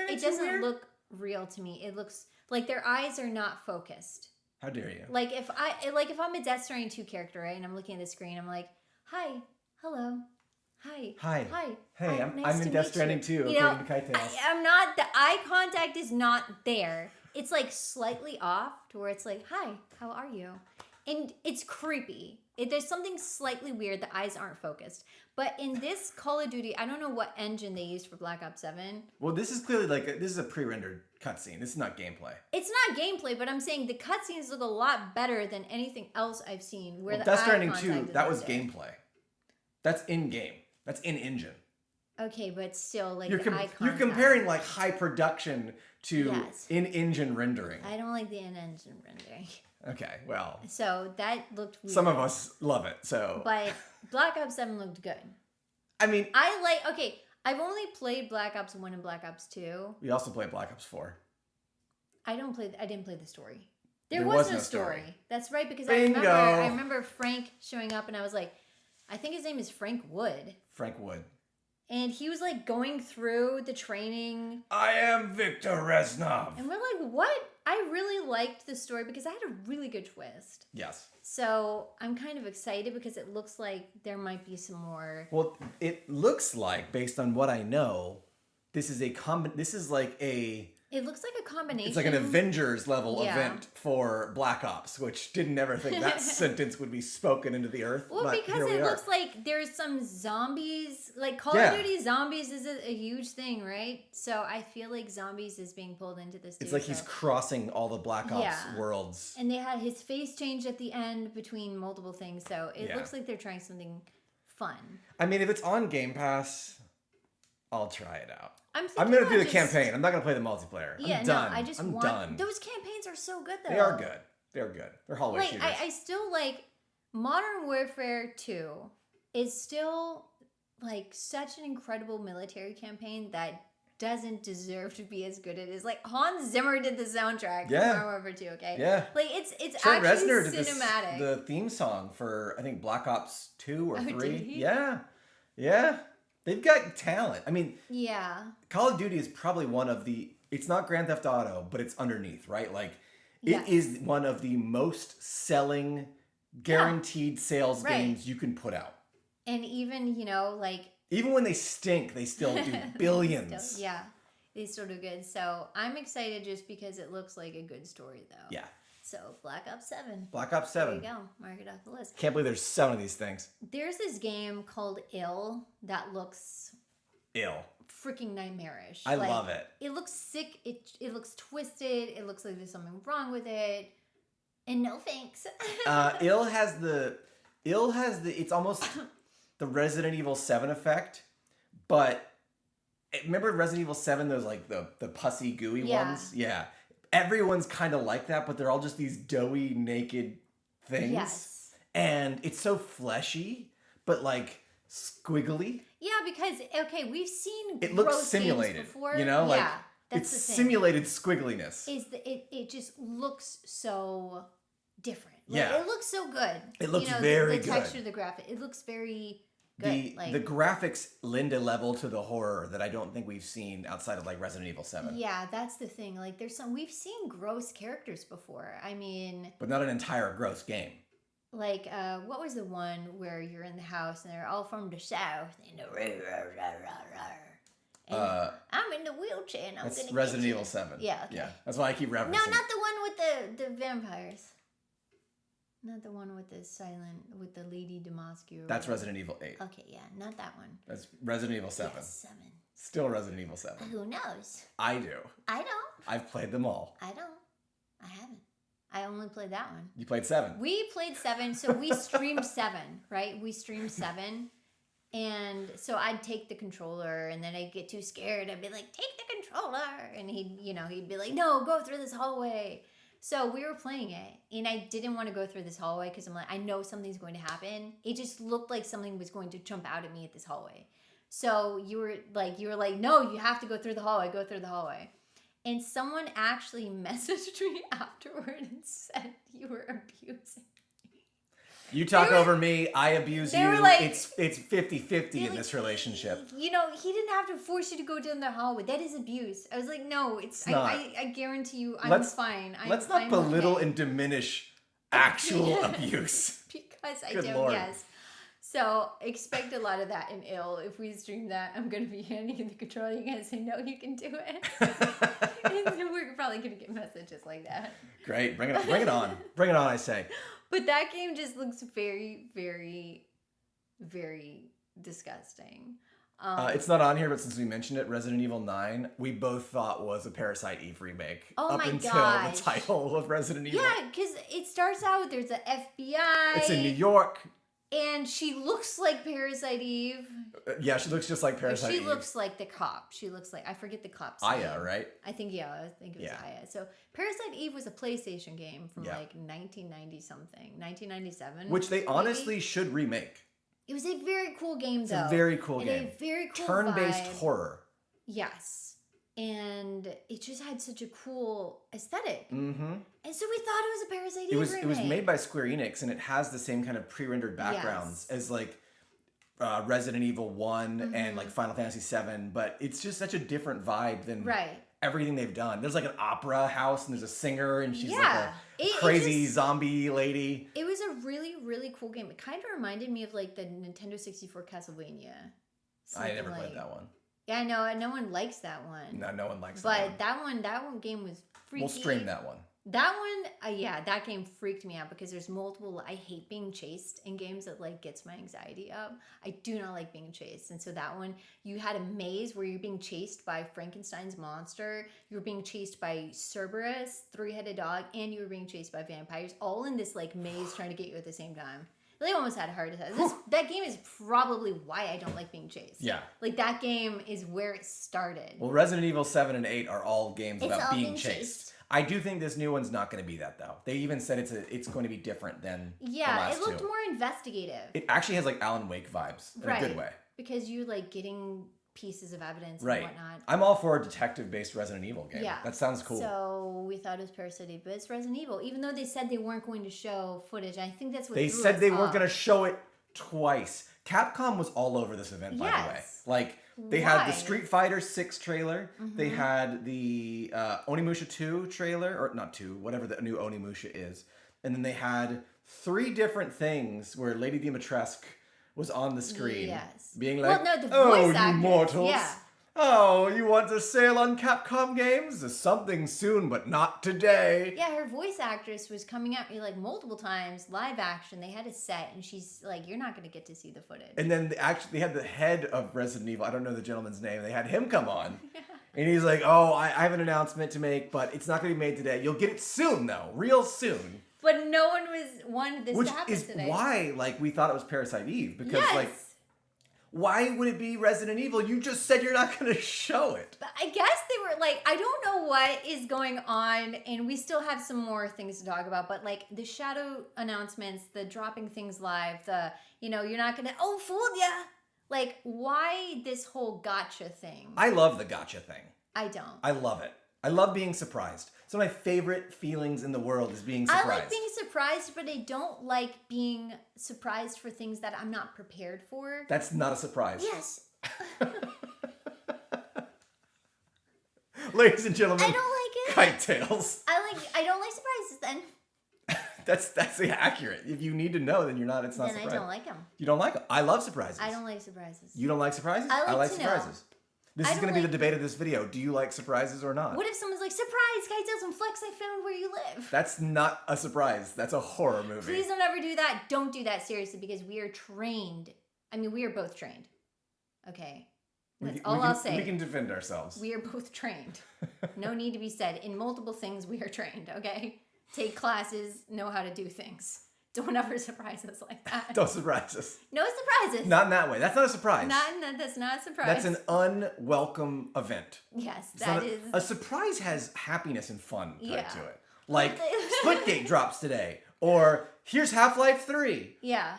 it doesn't look real to me. It looks like their eyes are not focused. How dare you? Like if I'm a Death Stranding 2 character, right, and I'm looking at the screen, I'm like, "Hi, hello. Hi. Hey, nice I'm in to Death meet Stranding you." 2, You know, according to Kite I'm not, the eye contact is not there. It's like slightly off to where it's like, "Hi, how are you?" And it's creepy. There's something slightly weird. The eyes aren't focused. But in this Call of Duty, I don't know what engine they used for Black Ops 7. Well, this is clearly this is a pre-rendered cutscene. This is not gameplay. It's not gameplay, but I'm saying the cutscenes look a lot better than anything else I've seen. Where the Death eye Stranding contact 2, is that not was there. gameplay. That's in-game. That's in-engine. Okay, but still, like You're the eye contact. you're comparing like high production to Yes. in-engine rendering. I don't like the in-engine rendering. Okay, well, So that looked weird. some of us love it. So, But Black Ops 7 looked good. I mean, I've only played Black Ops 1 and Black Ops 2. we also played Black Ops 4. I didn't play the story. There There was was no no story. story. That's right, because Bingo. I remember Frank showing up and I was like, I think his name is Frank Wood. Frank Wood. And he was like going through the training. I am Victor Reznov. And we're like, what? I really liked the story because I had a really good twist. Yes. So I'm kind of excited because it looks like there might be some more. Well, it looks like, based on what I know, this is like a It looks like a combination. It's like an Avengers level Yeah. event for Black Ops, which didn't ever think that sentence would be spoken into the earth. Well, but because here we it are. looks like there's some zombies. Like Call Yeah. of Duty zombies is a huge thing, right? So I feel like zombies is being pulled into this. It's too, like he's crossing all the Black Ops Yeah. worlds. And they had his face changed at the end between multiple things, so it Yeah. looks like they're trying something fun. I mean, if it's on Game Pass, I'll try it out. I'm I'm gonna do the just- campaign. I'm not gonna play the multiplayer. Yeah, I'm done. no, I just I'm want done. those campaigns are so good though. They are good. They're good. They're hallway Like shooters. I still like Modern Warfare 2 is still like such an incredible military campaign that doesn't deserve to be as good as it is. Like Hans Zimmer did the soundtrack for Yeah. Modern Warfare 2, okay? Yeah. Like it's Trent actually Reznor did cinematic. the theme song for, I think, Black Ops 2 or Oh, 3. did he? Yeah. Yeah. They've got talent. I mean, Yeah. Call of Duty is probably one of the, it's not Grand Theft Auto, but it's underneath, right? Like, Yes. it is one of the most selling, guaranteed sales Right. games you can put out. And even, like Even when they stink, they still do billions. still, yeah. They still do good. So I'm excited just because it looks like a good story though. Yeah. So Black Ops 7. Black Ops There 7. you go. Mark it off the list. Can't believe there's 7 of these things. There's this game called Ill that looks Ill. freaking nightmarish. I love it. It looks sick. It looks twisted. It looks like there's something wrong with it. And no thanks. Ill has the, it's almost the Resident Evil 7 effect, but remember Resident Evil 7, those like the pussy gooey Yeah. ones? Yeah. Everyone's kind of like that, but they're all just these doughy, naked things. Yes. And it's so fleshy, but like squiggly. Yeah, because okay, we've seen It looks gross simulated, games before. you know, like yeah, that's it's the thing. simulated squiggliness. It just looks so different. Like, Yeah. it looks so good. It looks the very good. texture of the graphic. It looks very good. The graphics lend a level to the horror that I don't think we've seen outside of like Resident Evil 7. Yeah, that's the thing. Like we've seen gross characters before. I mean, But not an entire gross game. like what was the one where you're in the house and they're all from the south and and I'm in the wheelchair and I'm That's gonna Resident get you. Evil 7. Yeah, okay. Yeah. That's why I keep referencing. No, not the one with the vampires. Not the one with with the Lady Damascus. That's Resident Evil 8. Okay, yeah, not that one. That's Resident Evil 7. Yes, 7. Still Resident Evil 7. Who knows? I do. I don't. I've played them all. I don't. I haven't. I only played that one. You played 7. We played 7, so we streamed 7, right? We streamed 7. And so I'd take the controller and then I'd get too scared. I'd be like, take the controller. And he'd be like, no, go through this hallway. So we were playing it, and I didn't want to go through this hallway because I'm like, I know something's going to happen. It just looked like something was going to jump out at me at this hallway. So you were like, no, you have to go through the hallway. Go through the hallway. And someone actually messaged me afterward and said you were abusing. You talk over me, I abuse you. Like, it's 50-50 in this relationship. You know, he didn't have to force you to go down the hallway. That is abuse. I was like, no, it's not. I guarantee you, I'm fine. Let's not belittle and diminish actual abuse. Because I Good do, Lord. yes. So expect a lot of that in ill. If we stream that, I'm going to be handing you the controller. You're going to say, no, you can do it. And we're probably going to get messages like that. Great. Bring it on. Bring it on. Bring it on, I say. But that game just looks very, very, very disgusting. It's not on here, but since we mentioned it, Resident Evil 9, we both thought was a Parasite Eve remake. Oh up my until gosh. the title of Resident Evil. Yeah, because it starts out, there's an FBI. It's in New York. And she looks like Parasite Eve. Yeah, she looks just like Parasite Eve. She looks like the cop. She looks like, I forget the cop's Aya, name. right? I think it was Aya. So Parasite Eve was a PlayStation game from like 1990 something, 1997. Which they honestly should remake. It was a very cool game, though. It's a very cool game. A very cool turn-based vibe. horror. Yes. And it just had such a cool aesthetic. Mm-hmm. And so we thought it was a Parasite Eve remake. It was made by Square Enix, and it has the same kind of pre-rendered backgrounds as like Resident Evil 1 and like Final Fantasy 7, but it's just such a different vibe than everything they've done. There's like an opera house, and there's a singer, and she's like a crazy zombie lady. It was a really, really cool game. It kind of reminded me of like the Nintendo 64 Castlevania. I never played that one. Yeah, I know. No one likes that one. No one likes that one. But that one game was freaky. We'll stream that one. That one, that game freaked me out because there's multiple. I hate being chased in games that like gets my anxiety up. I do not like being chased, and so that one, you had a maze where you're being chased by Frankenstein's monster. You were being chased by Cerberus, three-headed dog, and you were being chased by vampires, all in this like maze trying to get you at the same time. I almost had a heart attack. That game is probably why I don't like being chased. Yeah. Like, that game is where it started. Well, Resident Evil 7 and 8 are all games about being chased. I do think this new one's not going to be that, though. They even said it's going to be different than the last it looked more investigative. It actually has, like, Alan Wake vibes in a good way. Because you're, like, getting pieces of evidence and whatnot. I'm all for a detective-based Resident Evil game. Yeah. That sounds cool. So we thought it was Parasite Eve, but it's Resident Evil. Even though they said they weren't going to show footage, I think that's what they said they weren't going to show it twice. Capcom was all over this event, by the way. Like, they had the Street Fighter 6 trailer. They had the Onimusha 2 trailer, or not 2, whatever the new Onimusha is. And then they had 3 different things where Lady Dimitrescu was on the screen. Yes. Being like, the voice actors, you mortals. Yeah. Oh, you want to sail on Capcom games? There's something soon, but not today. Yeah, her voice actress was coming at me like multiple times, live action. They had a set, and she's like, you're not going to get to see the footage. And then they had the head of Resident Evil. I don't know the gentleman's name. They had him come on. And he's like, oh, I have an announcement to make, but it's not going to be made today. You'll get it soon, though. Real soon. But no one wanted this to happen today. Which is why, like, we thought it was Parasite Eve. Because, like, why would it be Resident Evil? You just said you're not going to show it. But I guess they were like, I don't know what is going on, and we still have some more things to talk about, but like the shadow announcements, the dropping things live, you're not going to, fooled ya. Like, why this whole gotcha thing? I love the gotcha thing. I don't. I love it. I love being surprised. Some of my favorite feelings in the world is being surprised. I like being surprised, but I don't like being surprised for things that I'm not prepared for. That's not a surprise. Yes. Ladies and gentlemen, I don't like it. Kite Tales. I don't like surprises then. That's accurate. If you need to know, then it's not surprise. Then I don't like them. You don't like them. I love surprises. I don't like surprises. You don't like surprises? I like to surprises. know. This is going to be the debate of this video. Do you like surprises or not? What if someone's like, surprise, Kite Tales and Flex, I found where you live? That's not a surprise. That's a horror movie. Please don't ever do that. Don't do that, seriously, because we are trained. I mean, we are both trained. Okay? That's all I'll say. We can defend ourselves. We are both trained. No need to be said. In multiple things, we are trained, okay? Take classes, know how to do things. Don't ever surprise us like that. Don't surprise us. No surprises. Not in that way. That's not a surprise. That's not a surprise. That's an unwelcome event. Yes, A surprise has happiness and fun tied to it. Like, Splitgate drops today. Or, here's Half-Life 3. Yeah.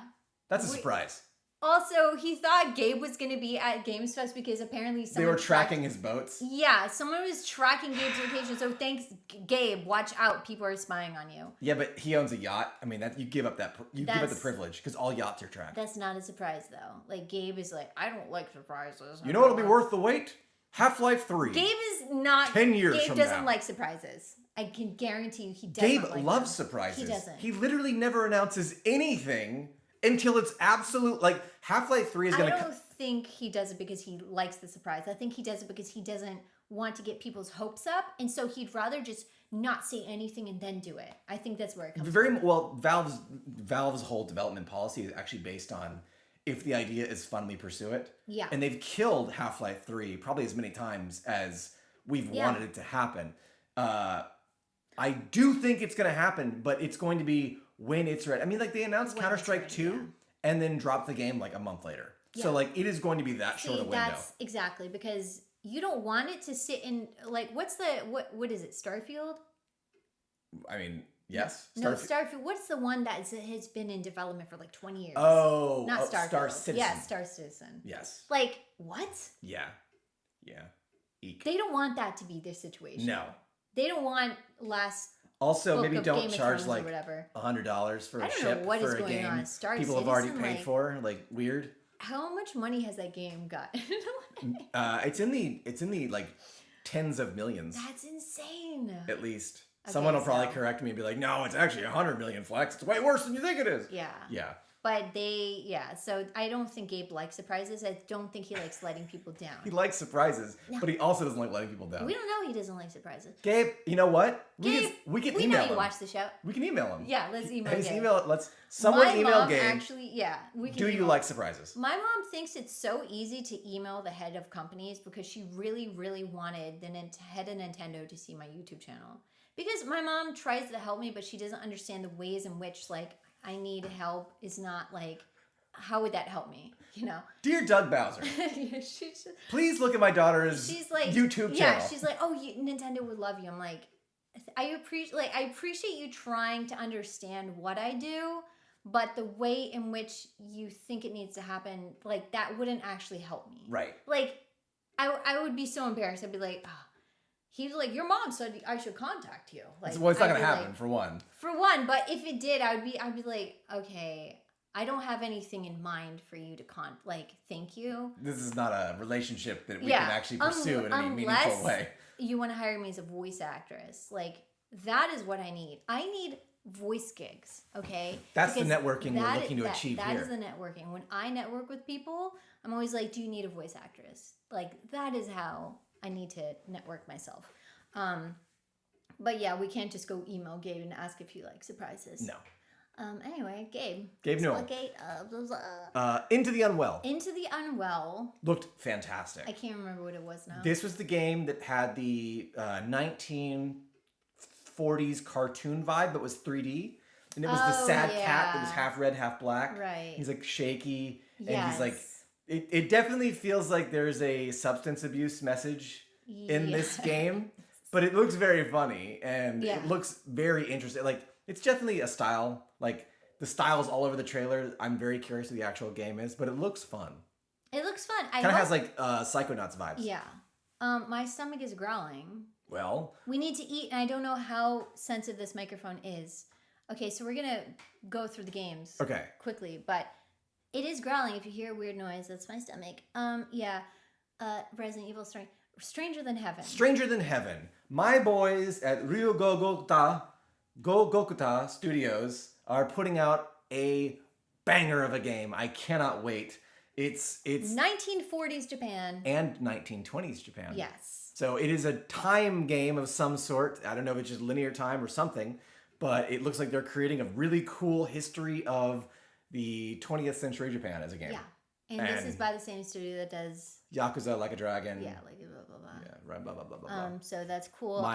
That's a surprise. Also, he thought Gabe was going to be at Games Fest because apparently someone... They were tracking his boats? Yeah, someone was tracking Gabe's location. So thanks, Gabe. Watch out. People are spying on you. Yeah, but he owns a yacht. I mean, you give up give up the privilege because all yachts are tracked. That's not a surprise, though. Like, Gabe is like, I don't like surprises. You know what'll be worth the wait? Half-Life 3. Gabe is not... 10 years Gabe from doesn't now. like surprises. I can guarantee you he doesn't Gabe like loves them. surprises. He doesn't. He literally never announces anything until it's absolute. Like, Half-Life 3 is going to... I don't think he does it because he likes the surprise. I think he does it because he doesn't want to get people's hopes up. And so he'd rather just not say anything and then do it. I think that's where it comes from. Well, Valve's whole development policy is actually based on if the idea is fun, we pursue it. Yeah. And they've killed Half-Life 3 probably as many times as we've wanted it to happen. I do think it's going to happen, but it's going to be when it's ready. I mean, like, they announced Counter-Strike 2 and then dropped the game like a month later. Yeah. So, like, it is going to be that short a window. That's exactly, because you don't want it to sit in, like, what is it, Starfield? I mean, yes. No, Starfield. What's the one that has been in development for like 20 years? Oh, not Starfield. Star Citizen. Yeah, Star Citizen. Yes. Like, what? Yeah. Eek. They don't want that to be their situation. No. They don't want last. Also, maybe don't charge like $100 for a ship for a game people have already paid for. Like, weird. How much money has that game got? It's in the like tens of millions. That's insane. At least. Okay, someone will probably correct me and be like, "No, it's actually 100 million, Flex. It's way worse than you think it is." Yeah. Yeah. But so I don't think Gabe likes surprises. I don't think he likes letting people down. He likes surprises, but he also doesn't like letting people down. We don't know he doesn't like surprises. Gabe, you know what? Gabe, we can email him. We know you him. watch the show. We can email him. Yeah, let's email Gabe. Someone My email mom Gabe. Actually, yeah. Do you like surprises? My mom thinks it's so easy to email the head of companies because she really, really wanted the head of Nintendo to see my YouTube channel. Because my mom tries to help me, but she doesn't understand the ways in which, like, I need help is not, like, how would that help me, you know? Dear Doug Bowser, please look at my daughter's YouTube channel. Yeah, she's like, Nintendo would love you. I'm like, I appreciate you trying to understand what I do, but the way in which you think it needs to happen, like, that wouldn't actually help me. Right. Like, I would be so embarrassed. I'd be like, he's like, your mom said I should contact you. Like, well, it's not going to happen, for one. For one, but if it did, I'd be like, okay, I don't have anything in mind for you to thank you. This is not a relationship that we can actually pursue in any meaningful way. You want to hire me as a voice actress. Like, that is what I need. I need voice gigs, okay? That's the networking we're looking to achieve here. That is the networking. When I network with people, I'm always like, do you need a voice actress? Like, that is how I need to network myself. But yeah, we can't just go email Gabe and ask if he likes surprises. No. Anyway, Gabe Newell. Into the Unwell. Into the Unwell. Looked fantastic. I can't remember what it was now. This was the game that had the 1940s cartoon vibe, but was 3D. And it was the sad cat that was half red, half black. Right. He's like shaky. Yes. And he's like, it definitely feels like there's a substance abuse message in this game. But it looks very funny and it looks very interesting. Like, it's definitely a style. Like, the style's all over the trailer. I'm very curious what the actual game is, but it looks fun. It looks fun. Kind of has like Psychonauts vibes. Yeah. My stomach is growling. Well, we need to eat, and I don't know how sensitive this microphone is. Okay, so we're gonna go through the games. Quickly, but it is growling. If you hear a weird noise, that's my stomach. Resident Evil Stranger Than Heaven. Stranger Than Heaven. My boys at Gokuta Studios are putting out a banger of a game. I cannot wait. It's 1940s Japan and 1920s Japan. Yes. So it is a time game of some sort. I don't know if it's just linear time or something, but it looks like they're creating a really cool history of the 20th century Japan as a game. Yeah. And this is by the same studio that does Yakuza Like a Dragon. Yeah, like blah blah blah. Yeah, right, blah blah blah blah. So that's cool.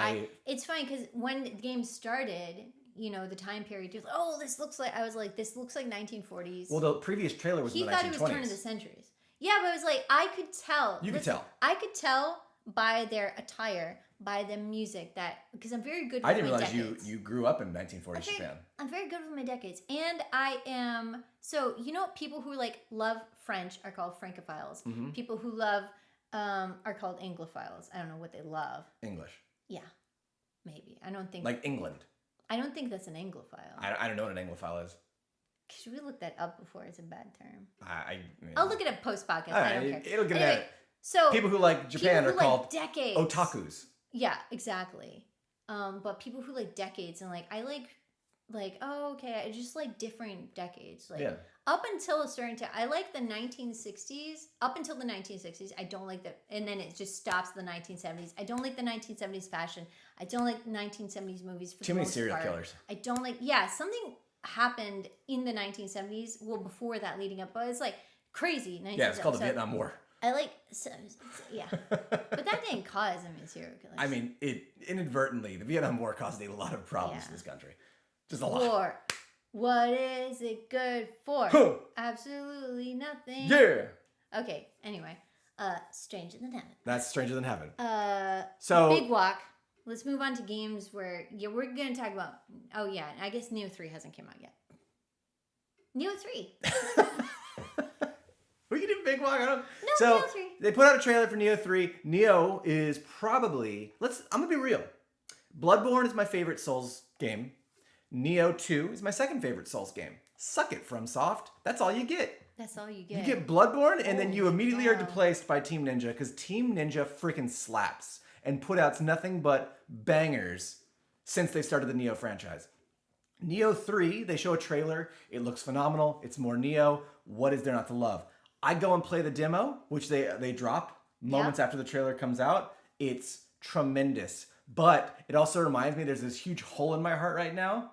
It's funny because when the game started, you know, the time period, just this looks like 1940s. Well, the previous trailer was in the 1920s. He thought it was turn of the centuries. Yeah, but it was like I could tell. You could tell. I could tell by their attire, by the music, because I'm very good with I didn't my realize decades. you grew up in 1940s Japan. I'm very good with my decades. And I am, so, people who like love French are called Francophiles. Mm-hmm. People who love are called Anglophiles. I don't know what they love. English. Yeah, maybe. I don't think. Like England. I don't think that's an Anglophile. I don't know what an Anglophile is. Should we look that up before it's a bad term? Mean, I'll look it up post-podcast. I don't care. It'll get anyway, so people who like Japan are called decades. otakus. Yeah, exactly. But people who like decades and I like oh okay, I just like different decades. Up until a certain time, I like the 1960s. Up until the 1960s, I don't like that, and then it just stops at the 1970s. I don't like the 1970s fashion. I don't like 1970s movies. For Too many serial killers. I don't like. Something happened in the 1970s. Well, before that, leading up, but it's like crazy. Yeah, it's called the Vietnam War. I like, yeah, but that didn't cause serial killers. I mean, it inadvertently, the Vietnam War caused a lot of problems in this country. Just a lot. War. What is it good for? Absolutely nothing. Yeah. Okay. Anyway, Stranger Than Heaven. That's Stranger Than Heaven. So Big Walk. Let's move on to games where we're gonna talk about. Oh yeah, I guess Neo 3 hasn't come out yet. Neo 3. We can do Big Walk. No, so Neo 3. They put out a trailer for Neo 3. Neo is probably I'm gonna be real. Bloodborne is my favorite Souls game. Neo 2 is my second favorite Souls game. Suck it, FromSoft. That's all you get. That's all you get. You get Bloodborne, and then you immediately are displaced by Team Ninja, because Team Ninja freaking slaps and put out nothing but bangers since they started the Neo franchise. Neo 3, they show a trailer. It looks phenomenal. It's more Neo. What is there not to love? I go and play the demo, which they drop moments after the trailer comes out. It's tremendous. But it also reminds me there's this huge hole in my heart right now.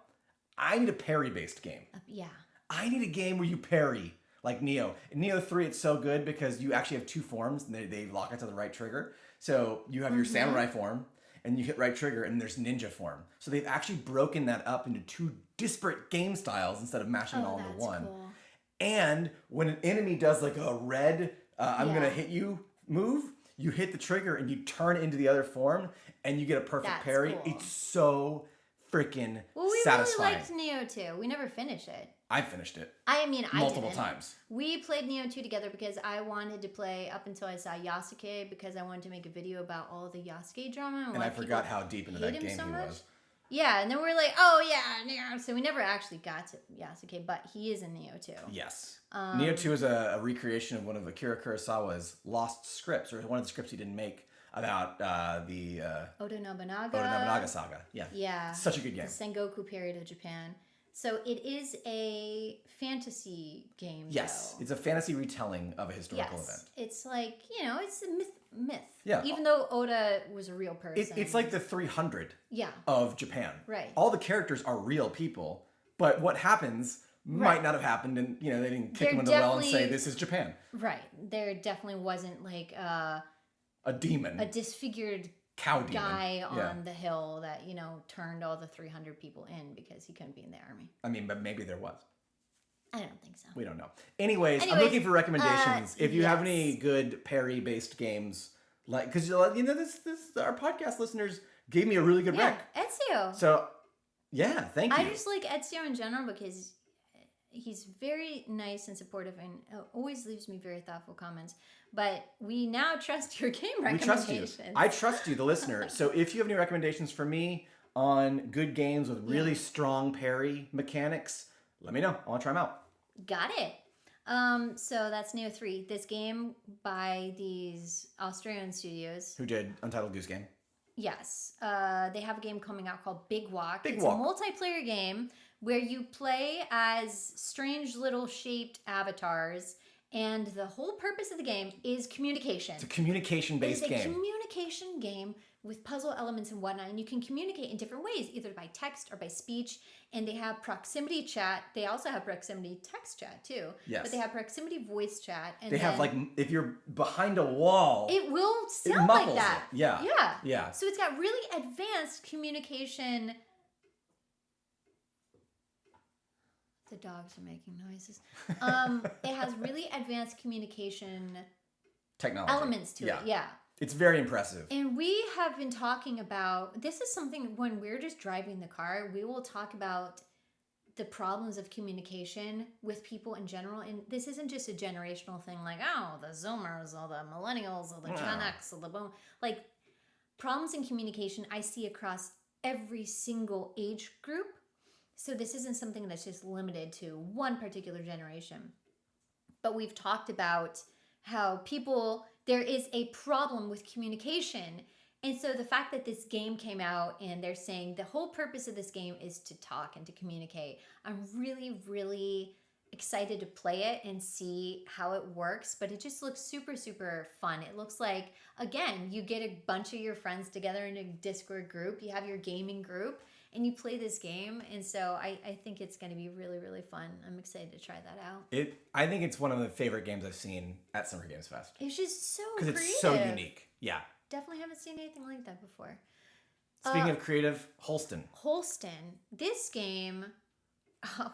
I need a parry-based game. Yeah. I need a game where you parry, like Neo. In Neo 3, it's so good because you actually have two forms, and they lock it to the right trigger. So you have your samurai form, and you hit right trigger, and there's ninja form. So they've actually broken that up into two disparate game styles instead of mashing it all into one. Cool. And when an enemy does like a red, I'm going to hit you move, you hit the trigger, and you turn into the other form, and you get a perfect parry. Cool. It's so freaking satisfying. We really liked Neo 2. We never finished it. I finished it. I multiple times. We played Neo 2 together because I wanted to play up until I saw Yasuke, because I wanted to make a video about all the Yasuke drama. And I forgot how deep into that game he was. Yeah, and then we're like, oh yeah, Neo. So we never actually got to Yasuke, but he is in Neo 2. Yes. Neo 2 is a recreation of one of Akira Kurosawa's lost scripts, or one of the scripts he didn't make, about the Oda Nobunaga. Oda Nobunaga saga. Yeah. Yeah. Such a good game. The Sengoku period of Japan. So it is a fantasy game. Yes, though. It's a fantasy retelling of a historical event. It's like, it's a myth. Yeah. Even though Oda was a real person. It's like the 300 yeah. of Japan. Right. All the characters are real people, but what happens might not have happened, and they didn't kick them into the well and say, this is Japan. Right. There definitely wasn't like a demon. A disfigured cow demon guy on the hill that turned all the 300 people in because he couldn't be in the army. I mean, but maybe there was. I don't think so. We don't know. Anyways, I'm looking for recommendations. If you have any good parry-based games, like, because this our podcast listeners gave me a really good rec. Ezio. So, yeah, thank you. I just like Ezio in general because he's very nice and supportive, and always leaves me very thoughtful comments. But we now trust your game recommendations. We trust you. I trust you, the listener. So if you have any recommendations for me on good games with really strong parry mechanics, let me know. I want to try them out. Got it. So that's Neo 3. This game by these Australian studios. Who did Untitled Goose Game? Yes. They have a game coming out called Big Walk. It's Walk. A multiplayer game where you play as strange little shaped avatars, and the whole purpose of the game is communication. It's a communication-based game. It's a communication game with puzzle elements and whatnot, and you can communicate in different ways, either by text or by speech. And they have proximity chat. They also have proximity text chat too. Yes. But they have proximity voice chat. And they have, like, if you're behind a wall, it will sound like that. It. Yeah. Yeah. Yeah. So it's got really advanced communication. The dogs are making noises. It has really advanced communication technology elements to it. Yeah. It's very impressive. And we have been talking about, this is something when we're just driving the car, we will talk about the problems of communication with people in general. And this isn't just a generational thing like, oh, the Zoomers or the Millennials or the Gen X or the boom. Like, problems in communication I see across every single age group. So this isn't something that's just limited to one particular generation. But we've talked about how there is a problem with communication. And so the fact that this game came out and they're saying the whole purpose of this game is to talk and to communicate, I'm really, really excited to play it and see how it works. But it just looks super, super fun. It looks like, again, you get a bunch of your friends together in a Discord group, you have your gaming group, and you play this game. And so I think it's going to be really, really fun. I'm excited to try that out. I think it's one of the favorite games I've seen at Summer Games Fest. It's just so creative. Because it's so unique. Yeah. Definitely haven't seen anything like that before. Speaking of creative, Holston. This game,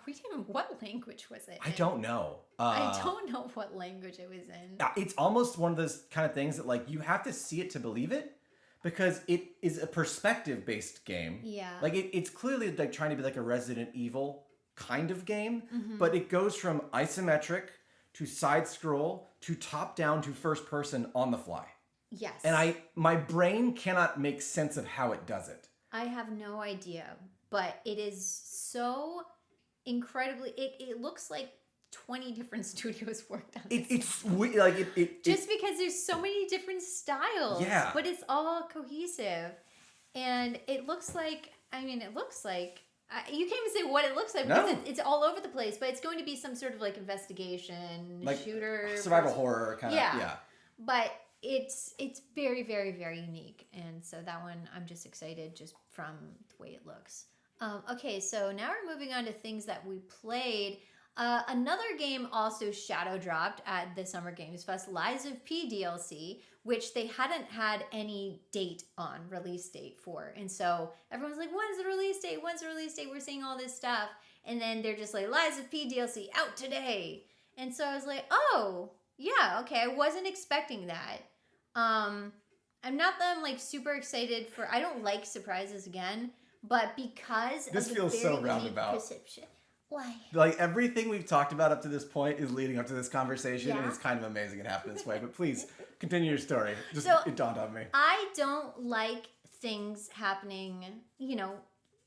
we didn't, what language was it in? I don't know. I don't know what language it was in. It's almost one of those kind of things that like you have to see it to believe it. Because it is a perspective-based game. Yeah. Like, it's clearly like trying to be like a Resident Evil kind of game. Mm-hmm. But it goes from isometric to side-scroll to top-down to first-person on the fly. Yes. And my brain cannot make sense of how it does it. I have no idea. But it is so incredibly... It looks like 20 different studios worked on it. It's like it just because there's so many different styles. Yeah. But it's all cohesive. And it looks like, you can't even say what it looks like because it's all over the place, but it's going to be some sort of like investigation, like shooter. Survival horror kind of. Yeah. But it's very, very, very unique. And so that one, I'm just excited just from the way it looks. Okay, so now we're moving on to things that we played. Another game also shadow dropped at the Summer Games Fest, Lies of PDLC, which they hadn't had any release date for. And so everyone's like, when's the release date? When's the release date? We're seeing all this stuff. And then they're just like, Lies of PDLC out today. And so I was like, oh, yeah, okay. I wasn't expecting that. I'm not that I'm like super excited for, I don't like surprises again, but because this of feels the so very roundabout. Perception. Why? Like everything we've talked about up to this point is leading up to this conversation, and it's kind of amazing it happened this way. But please continue your story. It dawned on me. I don't like things happening,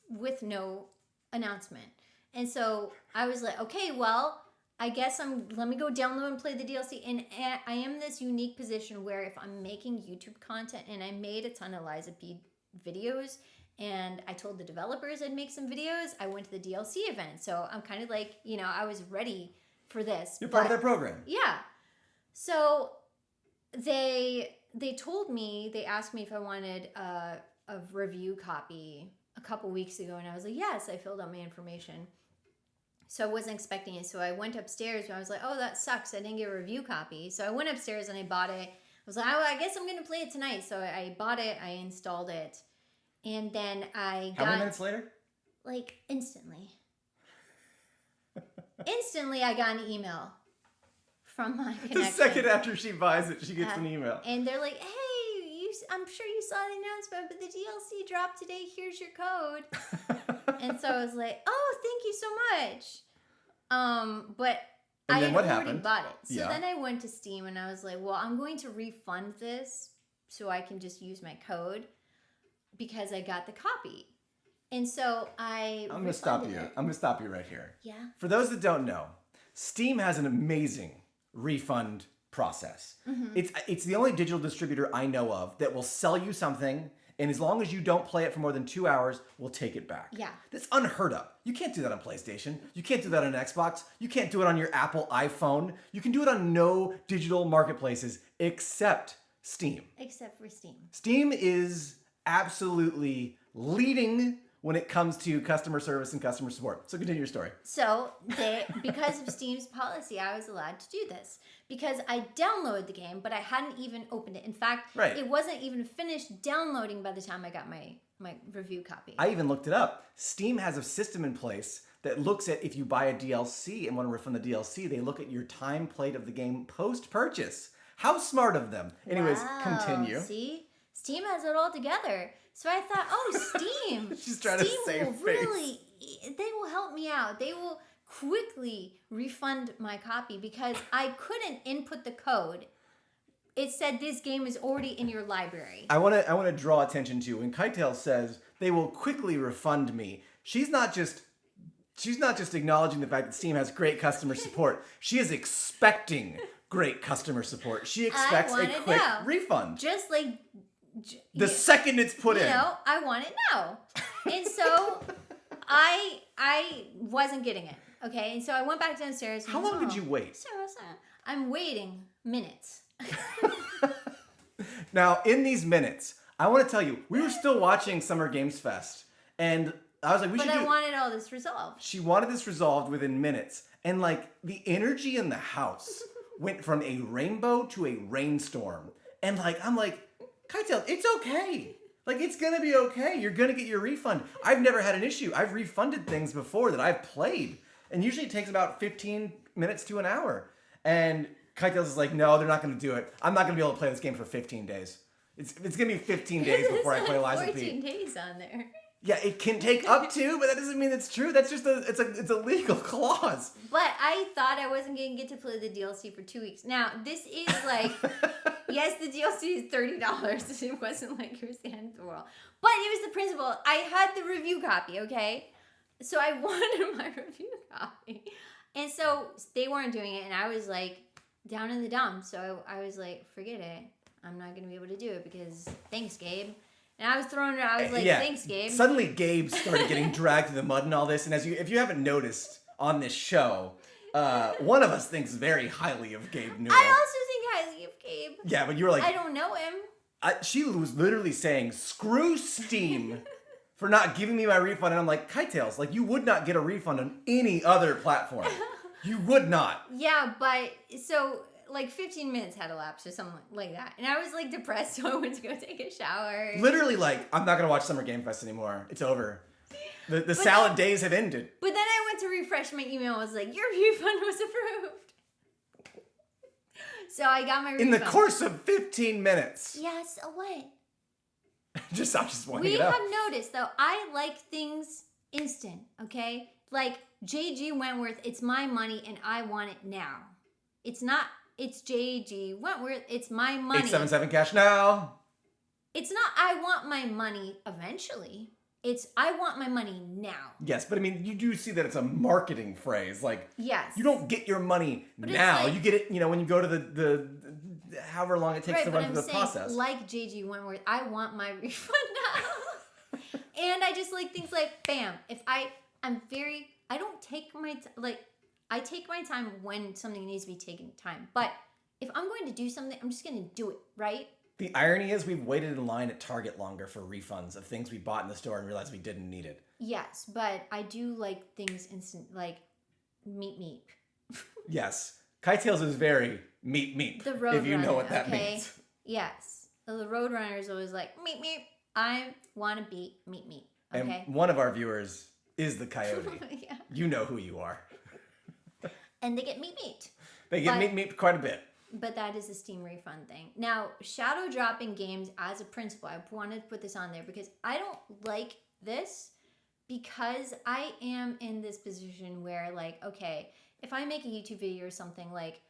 with no announcement. And so I was like, okay, well, I guess let me go download and play the DLC. And I am in this unique position where if I'm making YouTube content, and I made a ton of Liza P videos, and I told the developers I'd make some videos. I went to the DLC event. So I'm kind of like, I was ready for this. You're part of their program. Yeah. So they told me, they asked me if I wanted a review copy a couple weeks ago. And I was like, yes, I filled out my information. So I wasn't expecting it. So I went upstairs and I was like, oh, that sucks. I didn't get a review copy. So I went upstairs and I bought it. I was like, I guess I'm going to play it tonight. So I bought it. I installed it. And then How many minutes later? Like, instantly. Instantly, I got an email from my connection. The second after she buys it, she gets an email. And they're like, hey, I'm sure you saw the announcement, but the DLC dropped today. Here's your code. And so I was like, oh, thank you so much. But I had already bought it. So then I went to Steam and I was like, well, I'm going to refund this so I can just use my code, because I got the copy. And so I'm going to stop you. I'm going to stop you right here. Yeah. For those that don't know, Steam has an amazing refund process. Mm-hmm. It's the only digital distributor I know of that will sell you something, and as long as you don't play it for more than 2 hours, we'll take it back. Yeah. That's unheard of. You can't do that on PlayStation. You can't do that on Xbox. You can't do it on your Apple iPhone. You can do it on no digital marketplaces except Steam. Except for Steam. Steam is absolutely leading when it comes to customer service and customer support. So continue your story. So because of Steam's policy, I was allowed to do this. Because I downloaded the game, but I hadn't even opened it. In fact, It wasn't even finished downloading by the time I got my review copy. I even looked it up. Steam has a system in place that looks at if you buy a DLC and want to refund the DLC, they look at your time played of the game post-purchase. How smart of them. Anyways, Wow, continue. See? Steam has it all together. So I thought, Steam. She's trying to Steam save will face. really, they will help me out. They will quickly refund my copy because I couldn't input the code. It said this game is already in your library. I want to draw attention to when Kaitel says they will quickly refund me. She's not just acknowledging the fact that Steam has great customer support. She is expecting great customer support. She expects a quick refund. Just like the second it's put in. I want it now. And so I wasn't getting it. Okay, and so I went back downstairs. How long did you wait? I'm waiting minutes. Now, in these minutes, I want to tell you, we were still watching Summer Games Fest, and I was like, But I wanted all this resolved. She wanted this resolved within minutes, and like the energy in the house went from a rainbow to a rainstorm, and like I'm like, Kaitel, it's okay. Like, it's gonna be okay. You're gonna get your refund. I've never had an issue. I've refunded things before that I've played, and usually it takes about 15 minutes to an hour. And Kaitel's is like, no, they're not gonna do it. I'm not gonna be able to play this game for 15 days. It's gonna be 15 days before I play Lies of P. 14 days on there. Yeah, it can take up to, but that doesn't mean it's true. That's just it's a legal clause. But I thought I wasn't gonna get to play the DLC for 2 weeks. Now, this is like, yes, the DLC is $30. It wasn't like it was the end of the world. But it was the principle. I had the review copy, okay? So I wanted my review copy. And so they weren't doing it, and I was like down in the dumps. So I was like, forget it. I'm not gonna be able to do it because thanks, Gabe. And I was throwing it. I was like, thanks, Gabe. Suddenly, Gabe started getting dragged through the mud and all this. And if you haven't noticed on this show, one of us thinks very highly of Gabe Newell. I also think highly of Gabe. Yeah, but you were like, I don't know him. She was literally saying, screw Steam for not giving me my refund. And I'm like, Kaitel, like, you would not get a refund on any other platform. You would not. Yeah, but so like 15 minutes had elapsed or something like that. And I was like depressed, so I went to go take a shower. Literally, like, I'm not going to watch Summer Game Fest anymore. It's over. The salad days have ended. But then I went to refresh my email. I was like, your refund was approved. So I got my refund. In the course of 15 minutes. Yeah, so what? I'm just pointing We it out. have noticed, though, I like things instant, okay? Like, J.G. Wentworth, it's my money and I want it now. It's J.G. Wentworth, it's my money. 877 cash now. It's not, I want my money eventually. It's, I want my money now. Yes, but I mean, you do see that it's a marketing phrase. Like, yes. You don't get your money now. Like, you get it, when you go to the however long it takes to run through the process. Like J.G. Wentworth, I want my refund now. And I just like things like, bam, if I don't take I take my time when something needs to be taken time. But if I'm going to do something, I'm just going to do it, right? The irony is we've waited in line at Target longer for refunds of things we bought in the store and realized we didn't need it. Yes, but I do like things instant, like meep. Yes. Kaitel is very meep, the road if you runner, know what that means. Yes. The road runner is always like, meep. I want to be meep. Okay? And one of our viewers is the coyote. Yeah. You know who you are. And they get meep. They get meep quite a bit. But that is a Steam refund thing. Now, shadow dropping games as a principle, I wanted to put this on there because I don't like this because I am in this position where, like, okay, if I make a YouTube video or something, like,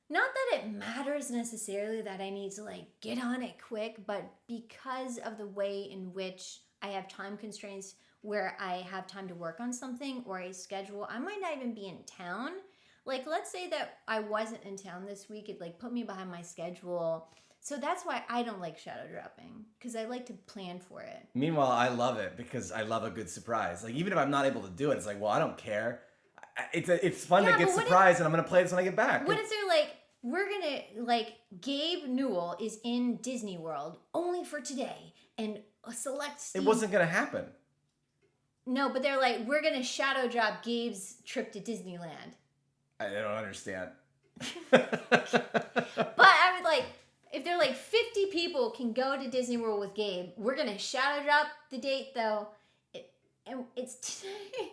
not that it matters necessarily that I need to, like, get on it quick, but because of the way in which I have time constraints where I have time to work on something or a schedule, I might not even be in town. Like, let's say that I wasn't in town this week. It, like, put me behind my schedule. So that's why I don't like shadow dropping, because I like to plan for it. Meanwhile, I love it because I love a good surprise. Like, even if I'm not able to do it, it's like, well, I don't care. It's fun to get surprised, and I'm going to play this when I get back. What if they're like, we're going to, like, Gabe Newell is in Disney World only for today, and select Steve. It wasn't going to happen. No, but they're like, we're going to shadow drop Gabe's trip to Disneyland. I don't understand. But I would like, if they're like 50 people can go to Disney World with Gabe, we're going to shadow drop the date though. And it's today.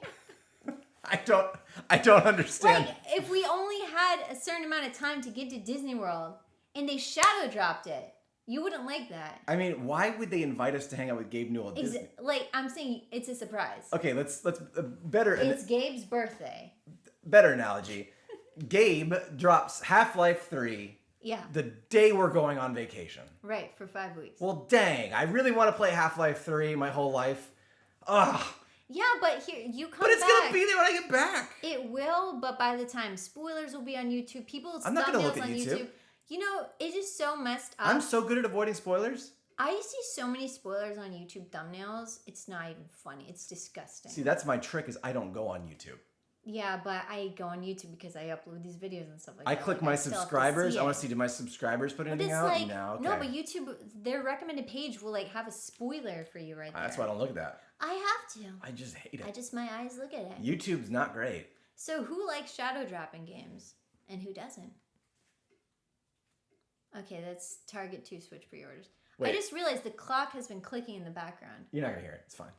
I don't understand. Like, if we only had a certain amount of time to get to Disney World and they shadow dropped it. You wouldn't like that. I mean, why would they invite us to hang out with Gabe Newell at Disney? Like, I'm saying it's a surprise. Okay, let's better. It's Gabe's birthday. Better analogy. Gabe drops Half-Life 3 the day we're going on vacation. Right, for 5 weeks. Well, dang, I really want to play Half-Life 3 my whole life. Ugh. Yeah, but here, you come back. But it's going to be there when I get back. It will, but by the time spoilers will be on YouTube, people's I'm not going to thumbnails look at on YouTube. You know, it is so messed up. I'm so good at avoiding spoilers. I see so many spoilers on YouTube thumbnails. It's not even funny. It's disgusting. See, that's my trick is I don't go on YouTube. Yeah, but I go on YouTube because I upload these videos and stuff like I that. click Like, my still have to subscribers. see I want it. to see, did my subscribers put But anything it's out? like, No, okay. no, but YouTube, their recommended page will like have a spoiler for you right there. That's why I don't look at that. I have to. I just hate it. My eyes look at it. YouTube's not great. So who likes shadow dropping games and who doesn't? Okay, that's Target 2 Switch pre-orders. Wait. I just realized the clock has been clicking in the background. You're not going to hear it. It's fine.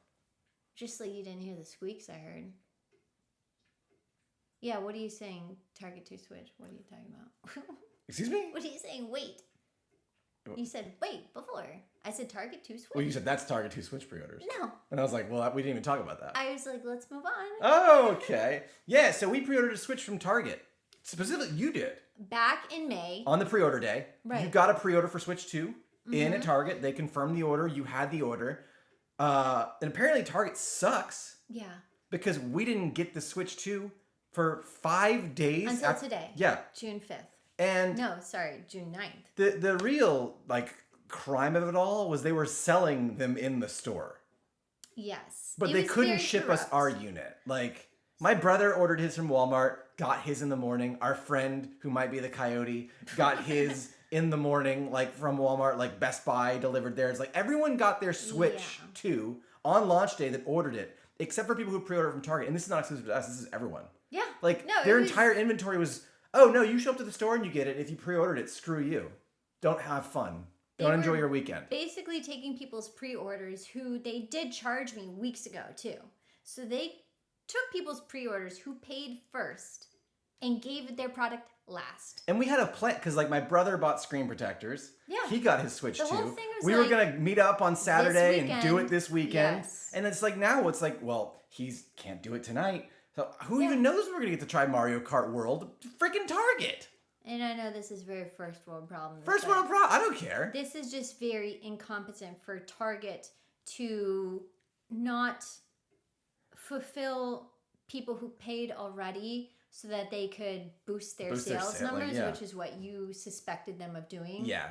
Just like you didn't hear the squeaks I heard. Yeah, what are you saying, Target 2 Switch? What are you talking about? Excuse me? What are you saying, wait? You said, wait, before. I said Target 2 Switch? Well, you said that's Target 2 Switch pre-orders. No. And I was like, well, we didn't even talk about that. I was like, let's move on. Oh, okay. Yeah, so we pre-ordered a Switch from Target. Specifically, you did. Back in May. On the pre-order day. Right. You got a pre-order for Switch 2 in at Target. They confirmed the order. You had the order. And apparently Target sucks. Yeah. Because we didn't get the Switch 2 for 5 days. Until today. Yeah. June 5th. And no, sorry, June 9th. The real, crime of it all was they were selling them in the store. Yes. But they couldn't ship us our unit. My brother ordered his from Walmart, got his in the morning. Our friend, who might be the coyote, got his in the morning, from Walmart, Best Buy delivered theirs. Everyone got their Switch 2 on launch day that ordered it, except for people who pre-ordered from Target. And this is not exclusive to us, this is everyone. Yeah. Their entire inventory was, oh, no, you show up to the store and you get it. If you pre-ordered it, screw you. Don't have fun. Don't enjoy your weekend. Basically taking people's pre-orders who they did charge me weeks ago, too. So they took people's pre-orders who paid first and gave their product last. And we had a plan, because my brother bought screen protectors. Yeah. He got his Switch The 2. whole thing was we were going to meet up on Saturday and do it this weekend. Yes. And it's now it's well, can't do it tonight. So who even knows we're going to get to try Mario Kart World? Freaking Target. And I know this is very first world problem. First world problem. I don't care. This is just very incompetent for Target to not fulfill people who paid already so that they could boost their sales numbers, which is what you suspected them of doing. Yeah.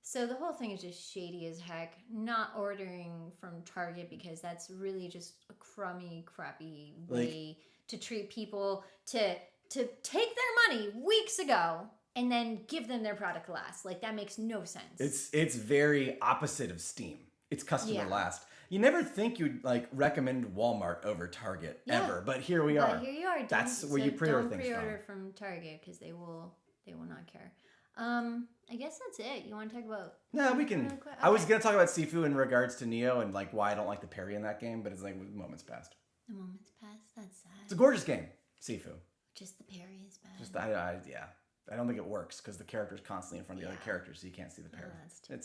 So the whole thing is just shady as heck. Not ordering from Target because that's really just a crummy, crappy way to treat people, to take their money weeks ago and then give them their product last. That makes no sense. It's very opposite of Steam. It's customer last. You never think you'd recommend Walmart over Target ever, but here we are. But here you are. That's where you pre-order things pre-order from Target because they will not care. I guess that's it. You want to talk about? No, we can. Okay. I was gonna talk about Sifu in regards to Neo and why I don't like the parry in that game, but it's moments passed. The moments passed. That's sad. It's a gorgeous game, Sifu. Just the parry is bad. Just I don't think it works because the character's constantly in front of the other characters, so you can't see the parry. It's bad.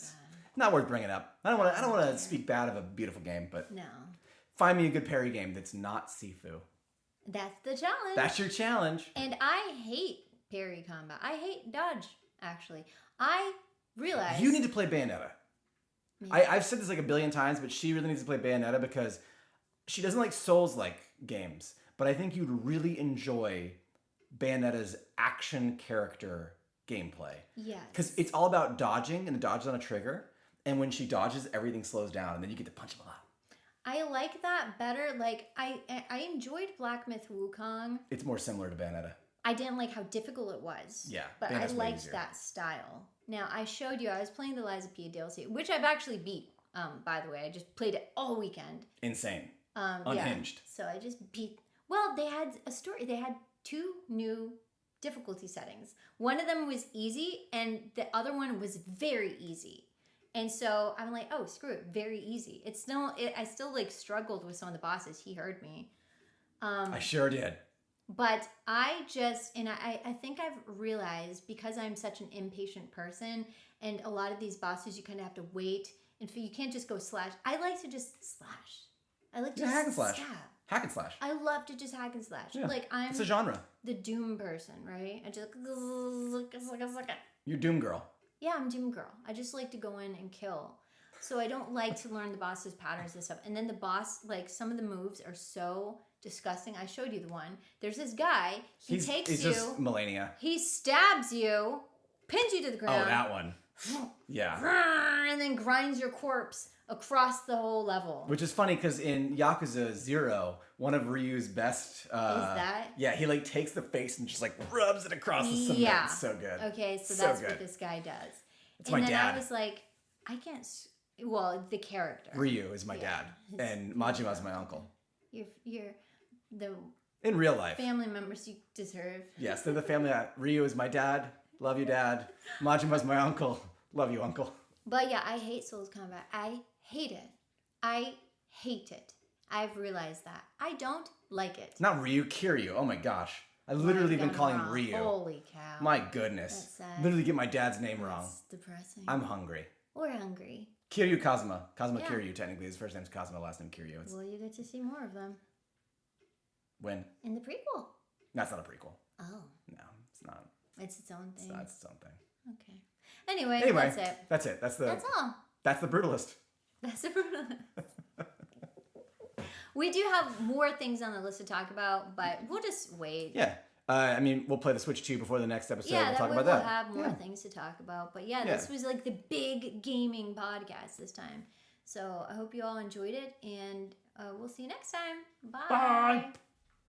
Not worth bringing up. I don't want to speak bad of a beautiful game, but no. Find me a good parry game that's not Sifu. That's the challenge. That's your challenge. And I hate parry combat. I hate dodge. Actually, I realize you need to play Bayonetta. I've said this a billion times, but she really needs to play Bayonetta because she doesn't like Souls-like games. But I think you'd really enjoy Bayonetta's action character gameplay. Yes. Because it's all about dodging, and the dodge is on a trigger. And when she dodges, everything slows down, and then you get to punch them a lot. I like that better. I enjoyed Black Myth Wukong. It's more similar to Bayonetta. I didn't like how difficult it was. Yeah. But I liked that style. Now, I showed you, I was playing the Lies of PDLC, which I've actually beat, by the way. I just played it all weekend. Insane. Unhinged. Yeah. So I just beat... Well, they had a story. They had 2 new difficulty settings. One of them was easy, and the other one was very easy. And so I'm like, oh, screw it. Very easy. I still struggled with some of the bosses. He heard me. I sure did. But I think I've realized, because I'm such an impatient person, and a lot of these bosses you kind of have to wait, and you can't just go slash. I like to just slash. I like to hack and slash. stab. Hack and slash. I love to just hack and slash. Yeah. Like It's a genre. The Doom person, right? I just You're Doom girl. Yeah, I'm Doom girl. I just like to go in and kill. So I don't like to learn the boss's patterns and stuff. And then the boss, like, some of the moves are so disgusting. I showed you the one. There's this guy. He's just Melania. He stabs you, pins you to the ground. Oh, that one. Yeah. And then grinds your corpse across the whole level. Which is funny because in Yakuza 0, one of Ryu's best... is that? Yeah, he like takes the face and just like rubs it across the cement. Yeah. It's so good. Okay, so that's what this guy does. It's my dad. I was like, I can't... Well, the character. Ryu is my dad. And Majima's my uncle. You're the... In real life. Family members you deserve. Yes, they're the family. Ryu is my dad. Love you, Dad. Majima's my uncle. Love you, uncle. But yeah, I hate Souls combat. I hate it. I hate it. I've realized that. I don't like it. Not Ryu, Kiryu. Oh my gosh. I literally been calling him Ryu. Holy cow. My goodness. That's sad. Literally get my dad's name wrong. That's depressing. I'm hungry. We're hungry. Kiryu Kazuma. Kazuma Kiryu, technically. His first name's Kazuma, last name Kiryu. Well, you get to see more of them. When? In the prequel. That's not a prequel. Oh. No, it's not. It's its own thing. It's its own thing. Okay. Anyway, that's it. That's it. That's all. That's the Brutalist. That's the Brutalist. We do have more things on the list to talk about, but we'll just wait. Yeah. I mean, we'll play the Switch 2 before the next episode. Yeah, we'll talk about we'll that. have more things to talk about. But yeah, this was like the big gaming podcast this time. So I hope you all enjoyed it, and we'll see you next time. Bye. Bye.